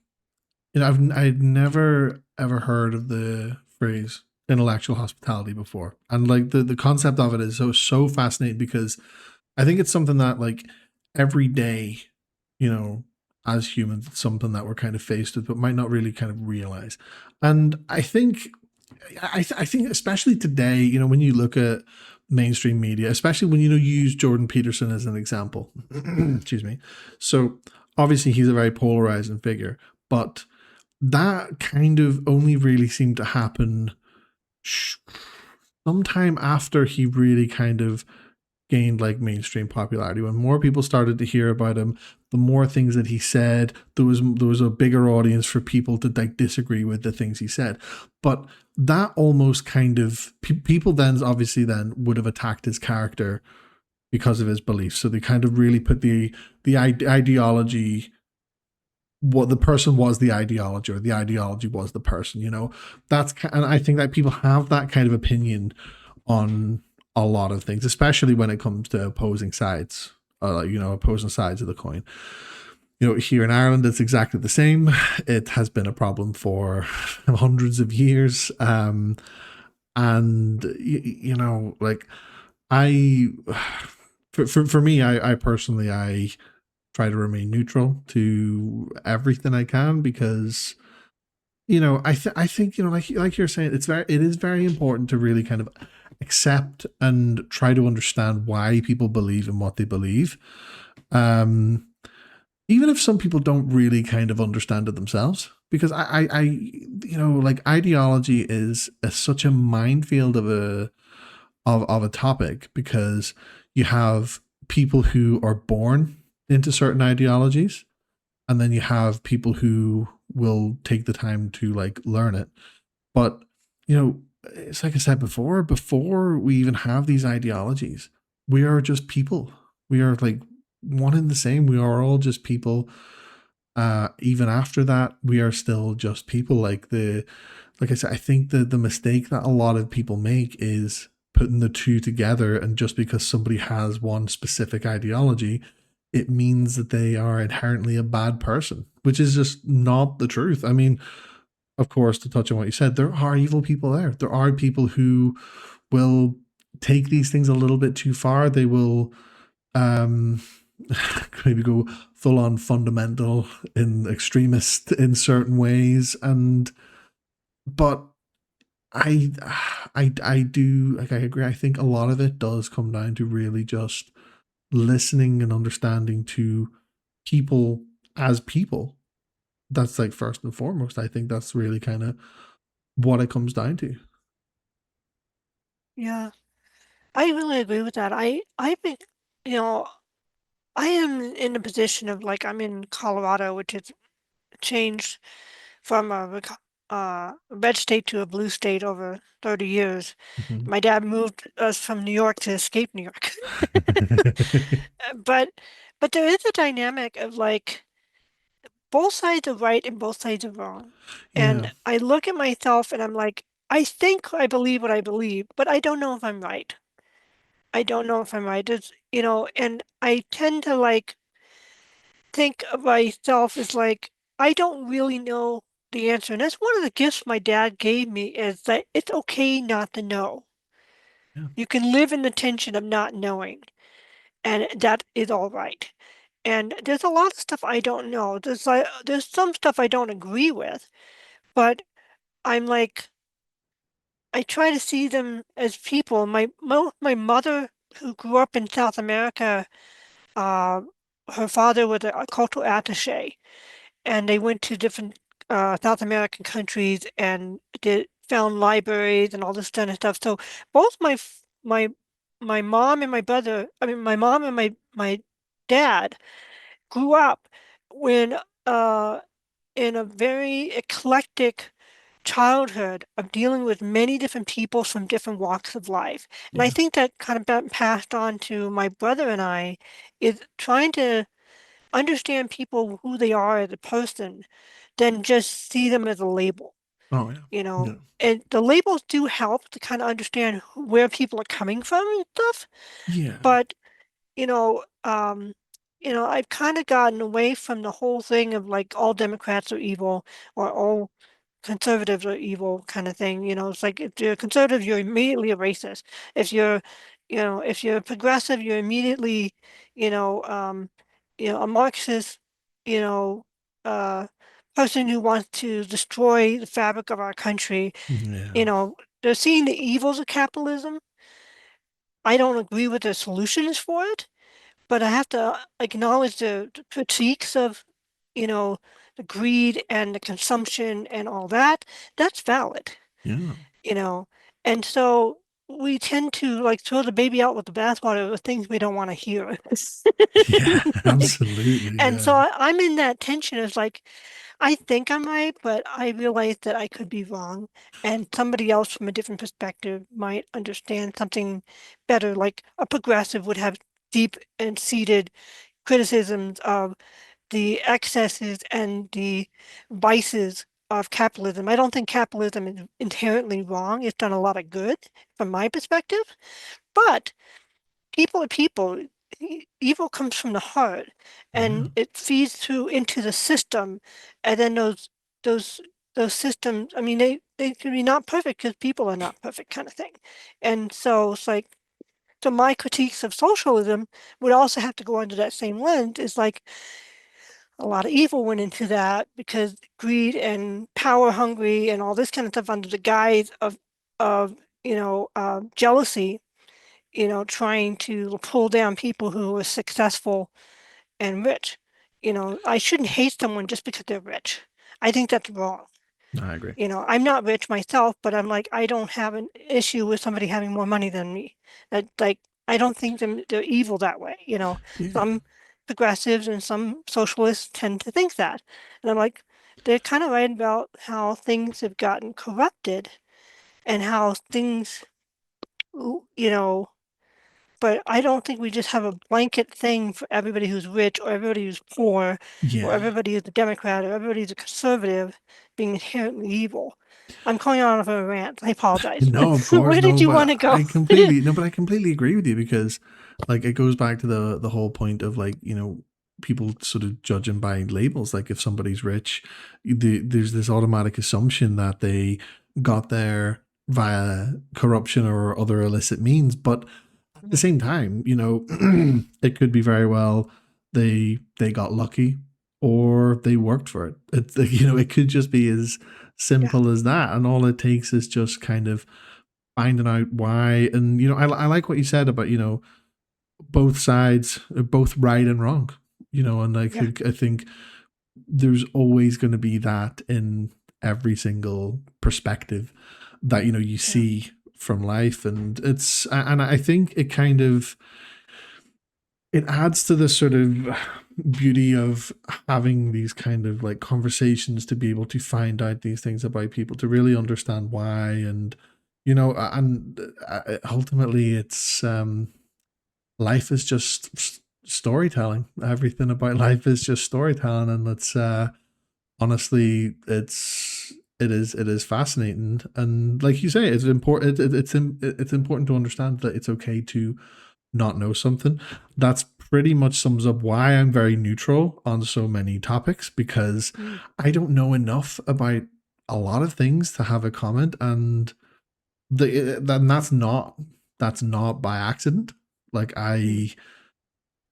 I'd never ever heard of the phrase intellectual hospitality before. And like the concept of it is so fascinating because I think it's something that, like, every day, you know, as humans, it's something that we're kind of faced with, but might not really kind of realize. And I think especially today, when you look at mainstream media, especially when you use Jordan Peterson as an example. Excuse me. So obviously he's a very polarizing figure, but that kind of only really seemed to happen sometime after he really kind of gained like mainstream popularity, when more people started to hear about him, the more things that he said, there was a bigger audience for people to like disagree with the things he said. But that almost kind of people then obviously then would have attacked his character because of his beliefs. So they kind of really put the ideology, what the person was the ideology, or the ideology was the person. That's, and I think that people have that kind of opinion on a lot of things, especially when it comes to opposing sides, opposing sides of the coin. Here in Ireland, it's exactly the same. It has been a problem for hundreds of years. And, like, I, for me, I personally, I try to remain neutral to everything I can, because I think like you're saying, it is very important to really kind of accept and try to understand why people believe in what they believe, um even if some people don't really kind of understand it themselves, because like ideology is such a minefield of a topic, because you have people who are born into certain ideologies, and then you have people who will take the time to like learn it. But it's like I said before we even have these ideologies, we are just people. We are like one and the same. We are all just people. Even after that, we are still just people. Like I said, I think the mistake that a lot of people make is putting the two together, and just because somebody has one specific ideology, it means that they are inherently a bad person, which is just not the truth. I mean, of course, to touch on what you said, there are evil people there. There are people who will take these things a little bit too far. They will um maybe go full on fundamental in extremist in certain ways. And but I I do, like, I agree. I think a lot of it does come down to really just listening and understanding to people as people. That's like first and foremost. I think that's really kind of what it comes down to. Yeah, I really agree with that. I've been, you know, I am in a position of like I'm in Colorado, which has changed from a red state to a blue state over 30 years. Mhm. My dad moved us from New York to escape New York. But there is a dynamic of like both sides are right and both sides are wrong. Yeah, And I look at myself and I'm like, I think I believe what I believe, but I don't know if I'm right. I don't know if I'm right. And I tend to like think of myself as like, I don't really know the answer. And that's one of the gifts my dad gave me, is that it's okay not to know. yeah, You can live in the tension of not knowing, and that is all right. And there's a lot of stuff I don't know. There's some stuff I don't agree with, but I'm like, I try to see them as people. My mother, who grew up in South America, uh, her father was a cultural attaché, and they went to different South American countries and did found libraries and all this kind of stuff. So both my mom and my brother, I mean my mom and my dad grew up when in a very eclectic childhood of dealing with many different people from different walks of life. And I yeah. think that kind of got passed on to my brother and I, is trying to understand people who they are as a person than just see them as a label, Oh yeah, you know. yeah, And the labels do help to kind of understand where people are coming from and stuff, yeah, but you know, um, I've kind of gotten away from the whole thing of like all Democrats are evil or all conservatives are evil kind of thing. It's like if you're conservative, you're immediately a racist. If you're, if you're progressive, you're immediately, you know, um, a Marxist, you know, uh, person who wants to destroy the fabric of our country. yeah, You know, they're seeing the evils of capitalism. I don't agree with the solutions for it, but I have to acknowledge the critiques of, you know, the greed and the consumption and all that. That's valid, yeah, you know. And so we tend to like throw the baby out with the bathwater with things we don't want to hear. Yeah, Like, absolutely. and so Yeah. I'm in that tension of like, I think I'm right, but I realize that I could be wrong. And somebody else from a different perspective might understand something better. Like a progressive would have deep and seated criticisms of the excesses and the vices of capitalism. I don't think capitalism is inherently wrong. It's done a lot of good from my perspective, but people are people. Evil comes from the heart Yeah. and it feeds through into the system. And then those those systems, I mean, they can be not perfect because people are not perfect kind of thing. And so it's like, so my critiques of socialism would also have to go under that same lens. Is like a lot of evil went into that because greed and power hungry and all this kind of stuff under the guise of jealousy, trying to pull down people who are successful and rich. I shouldn't hate someone just because they're rich. I think that's wrong. I agree. I'm not rich myself, but I'm like, I don't have an issue with somebody having more money than me. That like, I don't think they're evil that way. Yeah. Some progressives and some socialists tend to think that. And I'm like, they're kind of right about how things have gotten corrupted and how things, you know, but I don't think we just have a blanket thing for everybody who's rich or everybody who's poor or Yeah. everybody who's a Democrat or everybody who's a conservative being inherently evil. I'm going on for a rant. I apologize. No, of course, Where did no, you want but to go? I completely agree with you because, like, it goes back to the whole point of like people sort of judging by labels. Like, if somebody's rich, there's this automatic assumption that they got there via corruption or other illicit means. But at the Mhm. same time, it could be very well they got lucky or they worked for it. It's like, it could just be as Yeah, simple as that, and all it takes is just kind of finding out why. And I like what you said about both sides are both right and wrong. And yeah, I think there's always going to be that in every single perspective that you yeah, see from life. And I think it adds to the sort of beauty of having these kind of like conversations, to be able to find out these things about people, to really understand why. And ultimately it's life is just storytelling. Everything about life is just storytelling, and it's honestly it is fascinating. And like you say, it's important. It's important to understand that it's okay to not know something. That's pretty much sums up why I'm very neutral on so many topics, because mm, I don't know enough about a lot of things to have a comment. And that's not by accident. Like, mm, I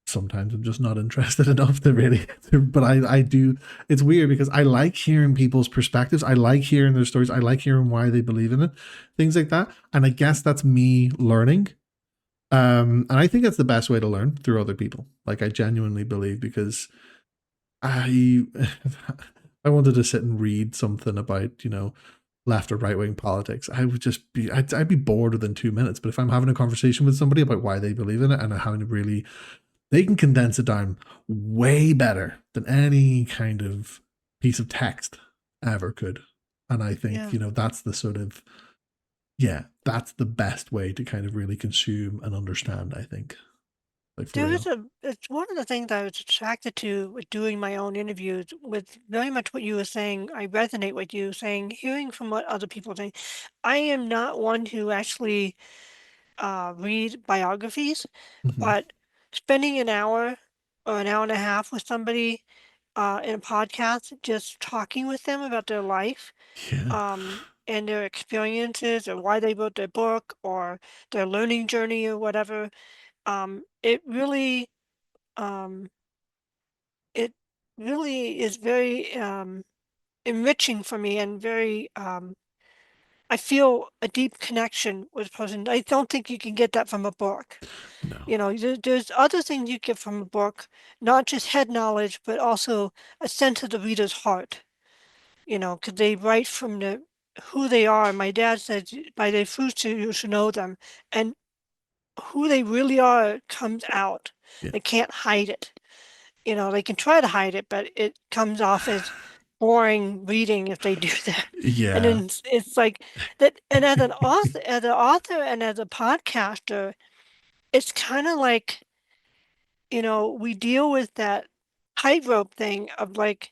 sometimes I'm just not interested enough to really but I do. It's weird because I like hearing people's perspectives, I like hearing their stories, I like hearing why they believe in it, things like that. And I guess that's me learning. And I think that's the best way to learn, through other people. Like, I genuinely believe, because I I wanted to sit and read something about left or right wing politics, I would just be I'd be bored within 2 minutes. But if I'm having a conversation with somebody about why they believe in it, and having to really, they can condense it down way better than any kind of piece of text ever could. And I think yeah. that's the sort of, yeah, that's the best way to kind of really consume and understand, I think, like, for real. It's one of the things I was attracted to with doing my own interviews with very much what you were saying. I resonate with you saying, hearing from what other people think. I am not one who actually read biographies, Hmm. but spending an hour or an hour and a half with somebody in a podcast, just talking with them about their life Yeah. and their experiences or why they wrote their book or their learning journey or whatever, it really um, it really is very enriching for me and very I feel a deep connection with a person. I don't think you can get that from a book. No. There's other things you get from a book, not just head knowledge, but also a sense of the reader's heart. Because they write from who they are. My dad said, by their fruits you should know them. And who they really are comes out. Yeah. They can't hide it. They can try to hide it, but it comes off as boring reading if they do that. And Yeah. then it's like that. And as an author and as a podcaster, it's kind of like, we deal with that tightrope thing of like,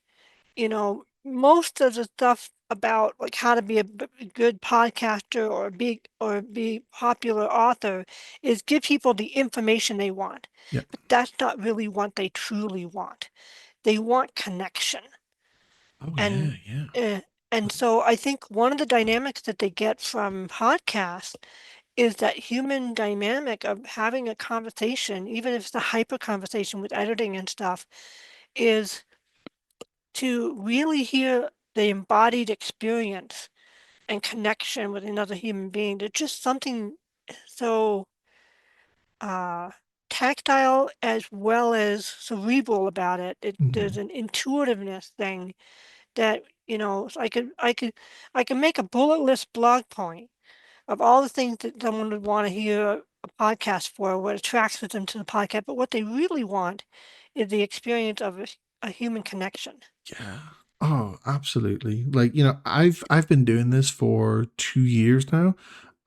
most of the stuff about like how to be a good podcaster or be popular author is give people the information they want. Yeah. But that's not really what they truly want. They want connection. Oh yeah, And yeah. uh, and so I think one of the dynamics that they get from podcasts is that human dynamic of having a conversation, even if it's a hyper conversation with editing and stuff, is to really hear the embodied experience and connection with another human being. There's just something so uh, tactile as well as cerebral about it. There's Mhm. an intuitiveness thing that I could make a bulletless blog point of all the things that someone would want to hear a podcast for, what attracts them to the podcast, but what they really want is the experience of a human connection. Yeah. Oh, absolutely. Like, I've been doing this for 2 years now,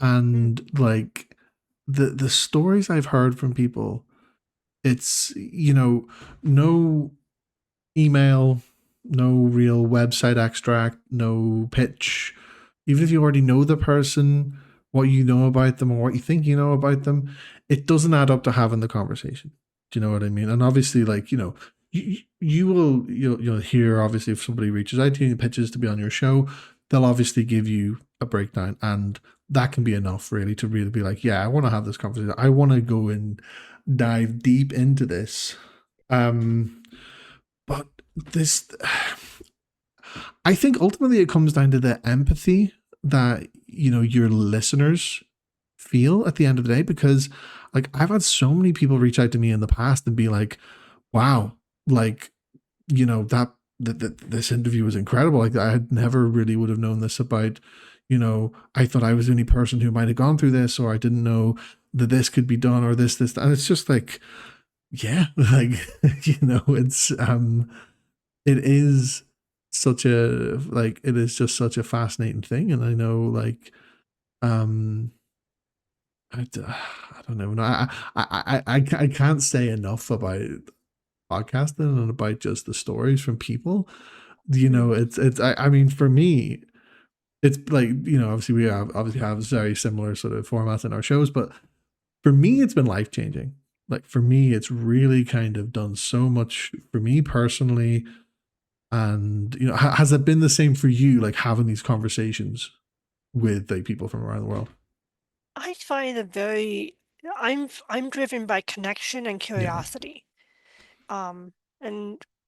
Mm. and like the stories I've heard from people, it's, no email, no real website extract, no pitch. Even if you already know the person, what you know about them or what you think you know about them, it doesn't add up to having the conversation. Do you know what I mean? And obviously, like, you'll hear, obviously, if somebody reaches out to you and pitches to be on your show, they'll obviously give you a breakdown, and that can be enough really to really be like, yeah, I want to have this conversation. I want to go and dive deep into this. But this, I think ultimately it comes down to the empathy that, your listeners feel at the end of the day, because like I've had so many people reach out to me in the past and be like, wow, like, that this interview was incredible. Like I had never really would have known this about, I thought I was the only person who might have gone through this, or I didn't know that this could be done, or this, and it's just like, yeah, like, it is it is just such a fascinating thing. And I know, like, um I don't know. No, I can't say enough about podcasting and about just the stories from people. Mm. I mean, for me, it's like, obviously we obviously have very similar sort of formats in our shows, but for me it's been life changing. Like for me it's really kind of done so much for me personally. And has it been the same for you, like having these conversations with like people from around the world? I find it very. I'm driven by connection and Yeah. curiosity. And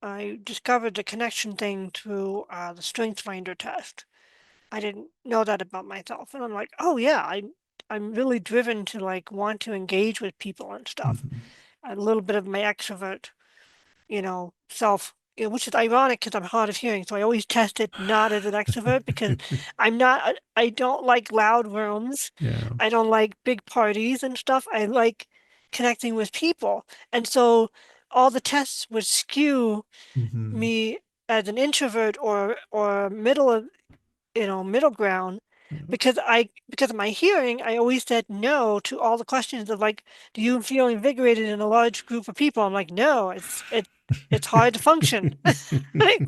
I discovered the connection thing through the Strength Finder test. I didn't know that about myself, and I'm like, oh yeah, I'm really driven to like want to engage with people and stuff. Mm-hmm. A little bit of my extrovert, self, which is ironic because I'm hard of hearing, so I always test it not as an extrovert because I don't like loud rooms. Yeah. I don't like big parties and stuff. I like connecting with people. And so all the tests would skew Mm-hmm. me as an introvert or middle ground, because of my hearing, I always said no to all the questions of like, do you feel invigorated in a large group of people? I'm like, no, it's hard to function. Like,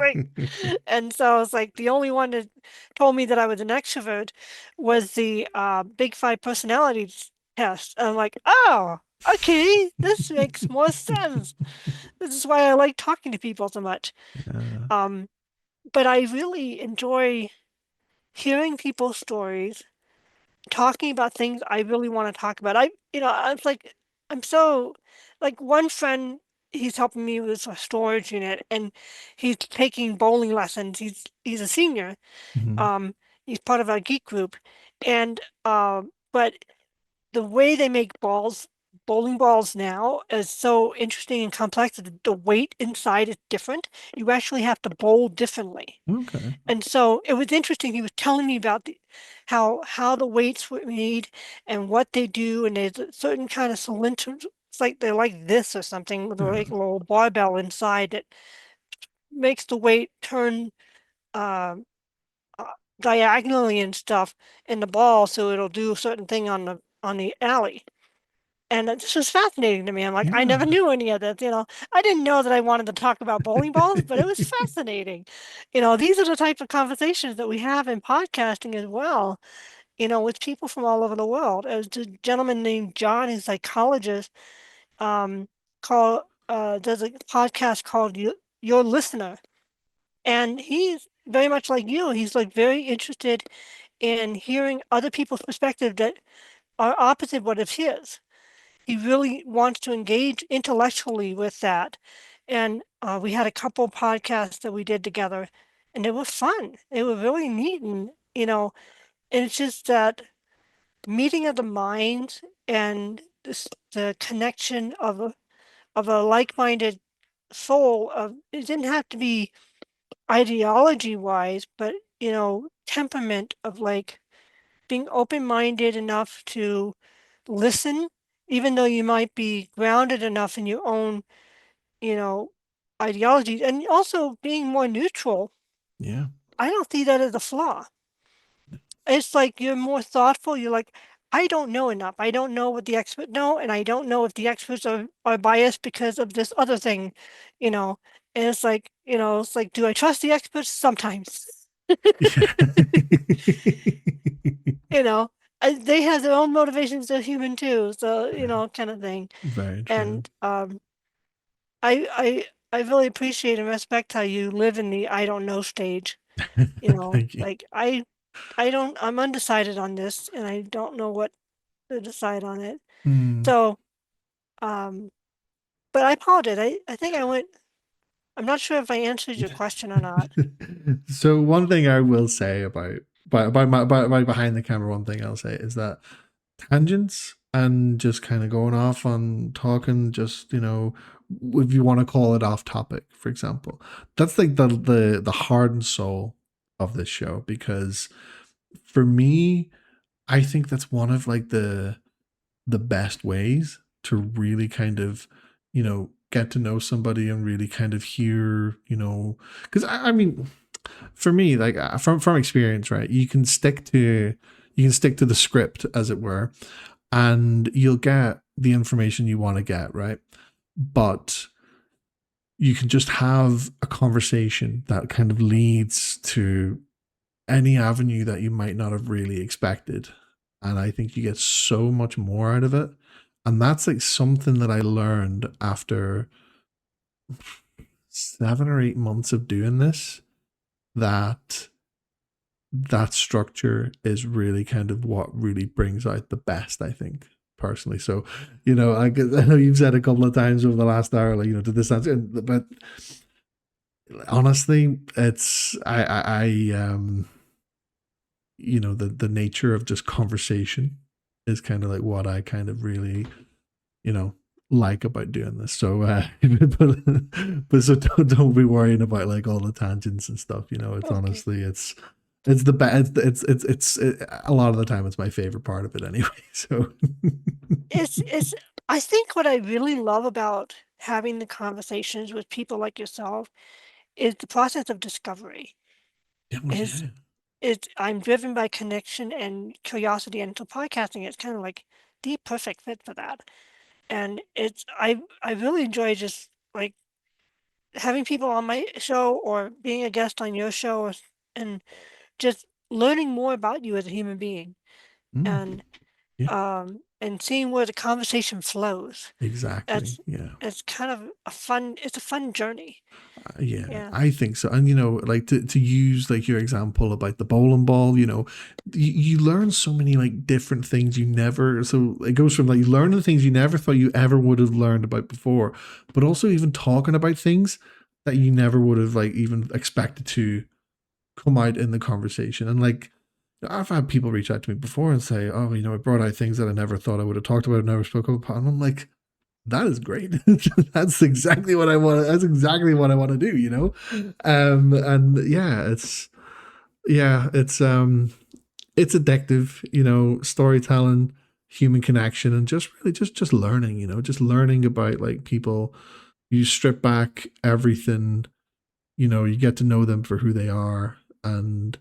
and so I was like, the only one that told me that I was an extrovert was the Big Five personalities test. And I'm like, oh, okay, this makes more sense. This is why I like talking to people so much. Yeah. Um, but I really enjoy hearing people's stories, talking about things I really want to talk about. I was like, I'm so, like one friend, he's helping me with a storage unit and he's taking bowling lessons. He's a senior. Mm-hmm. Um, he's part of our geek group. And but the way they make balls bowling balls now is so interesting and complex that the weight inside is different. You actually have to bowl differently. Okay. And so it was interesting. He was telling me about how the weights were made and what they do, and there's a certain kind of cylinder. It's like they're like this or something with like Yeah. a little barbell inside that makes the weight turn um, uh, diagonally and stuff in the ball, so it'll do a certain thing on the alley. And this was fascinating to me. I'm like, I Yeah. never knew any of this. I didn't know that I wanted to talk about bowling balls, but it was fascinating. These are the type of conversations that we have in podcasting as well, with people from all over the world. As a gentleman named John, who's a psychologist, um, does a podcast called Your Listener. And he's very much like you. He's like very interested in hearing other people's perspective that are opposite what is his. He really wants to engage intellectually with that. And we had a couple podcasts that we did together, and it was fun. It was really neat. And it's just that meeting of the minds and the connection of a like-minded soul. It didn't have to be ideology wise, but temperament of like being open-minded enough to listen, even though you might be grounded enough in your own, you know, ideology, and also being more neutral. Yeah. I don't see that as a flaw. It's like you're more thoughtful. You're like, I don't know enough. I don't know what the experts know, and I don't know if the experts are biased because of this other thing, you know. And it's like, do I trust the experts? Sometimes. Yeah. You know, they have their own motivations. They're human too, so kind of thing. Very true. And I really appreciate and respect how you live in the I don't know stage. Thank you. Like I don't. I'm undecided on this, and I don't know what to decide on it. Hmm. So, um, but I apologize. I think I went. I'm not sure if I answered your question or not. So one thing I will say by behind the camera, one thing I'll say is that tangents and just kind of going off on talking, just if you want to call it off topic, for example, that's like the heart and soul of this show. Because for me, I think that's one of like the best ways to really kind of get to know somebody and really kind of hear, because I mean, for me, like from experience, right, you can stick to the script, as it were, and you'll get the information you want to get, right? But you can just have a conversation that kind of leads to any avenue that you might not have really expected. And I think you get so much more out of it. And that's like something that I learned after 7 or 8 months of doing this, that that structure is really kind of what really brings out the best, I think, personally. So, I know you've said a couple of times over the last hour, like, to this answer, but honestly, it's, the nature of just conversation is kind of like what I kind of really, you know, like about doing this. So, but so don't be worrying about like all the tangents and stuff. It's Okay. honestly, it's the best. A lot of the time it's my favorite part of it anyway. So, It's I think what I really love about having the conversations with people like yourself is the process of discovery. yeah, well, Is yeah, I'm driven by connection and curiosity, and so podcasting is kind of like the perfect fit for that. And I really enjoy just like having people on my show or being a guest on your show, and just learning more about you as a human being, mm, and yeah, and seeing where the conversation flows. exactly, That's yeah. it's kind of it's a fun journey. Yeah, Yeah. I think so. And like to use like your example about the bowling ball, you learn so many like different things you never. So it goes from like learning things you never thought you ever would have learned about before, but also even talking about things that you never would have like even expected to come out in the conversation. And like, I've had people reach out to me before and say, oh, you know, it brought out things that I never thought I would have talked about, never spoke about. And I'm like, that is great. That's exactly what I want. That's exactly what I want to do, you know? And yeah, it's addictive, you know, storytelling, human connection, and just really just learning, you know, just learning about like people. You strip back everything, you know, you get to know them for who they are, and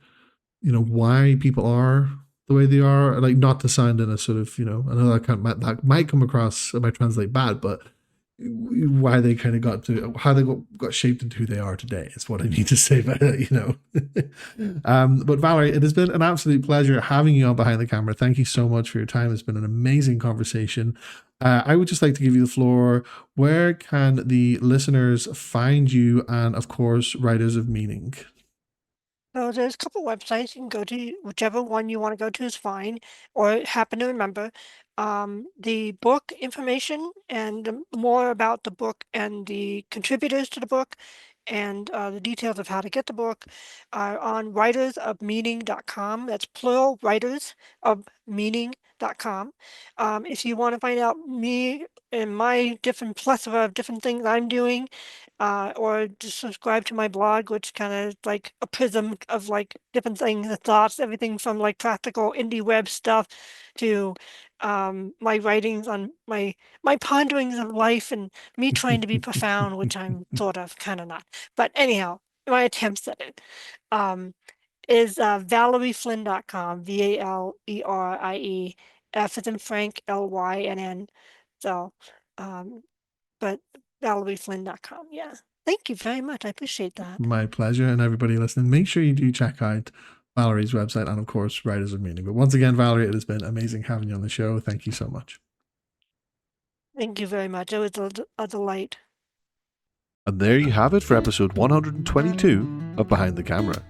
you know why people are the way they are. Like, not to sound in a sort of, you know, I know that might come across, it might translate bad, but why they kind of got to how they got shaped into who they are today is what I need to say about it, you know. But Valerie, it has been an absolute pleasure having you on Behind the Camera. Thank you so much for your time. It's been an amazing conversation. I would just like to give you the floor. Where can the listeners find you, and of course Writers of Meaning? So there's a couple websites. You can go to whichever one you want to go to is fine, or happen to remember. The book information and more about the book and the contributors to the book and the details of how to get the book are on writersofmeaning.com. That's plural, writersofmeaning.com. If you want to find out me and my different plethora of different things I'm doing, or just subscribe to my blog, which kind of like a prism of like different things, the thoughts, everything from like practical indie web stuff to my writings on my ponderings of life and me trying to be profound, which I'm sort of kind of not. But anyhow, my attempts at it is valerieflynn.com, VALERIE, F as in Frank, LYNN. So, um, but valerieflynn.com. Yeah. Thank you very much. I appreciate that. My pleasure. And everybody listening, make sure you do check out Valerie's website and, of course, Writers of Meaning. But once again, Valerie, it has been amazing having you on the show. Thank you so much. Thank you very much. It was a delight. And there you have it for episode 122 of Behind the Camera.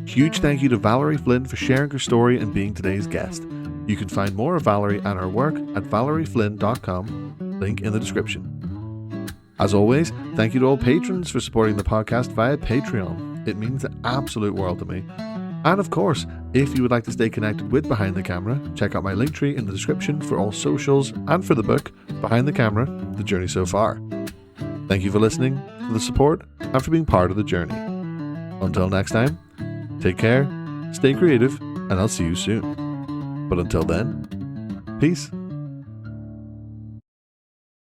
Huge thank you to Valerie Flynn for sharing her story and being today's guest. You can find more of Valerie and her work at valerieflynn.com, link in the description. As always, thank you to all patrons for supporting the podcast via Patreon. It means the absolute world to me. And of course, if you would like to stay connected with Behind the Camera, check out my Linktree in the description for all socials and for the book, Behind the Camera, The Journey So Far. Thank you for listening, for the support, and for being part of the journey. Until next time, take care, stay creative, and I'll see you soon. But until then, peace.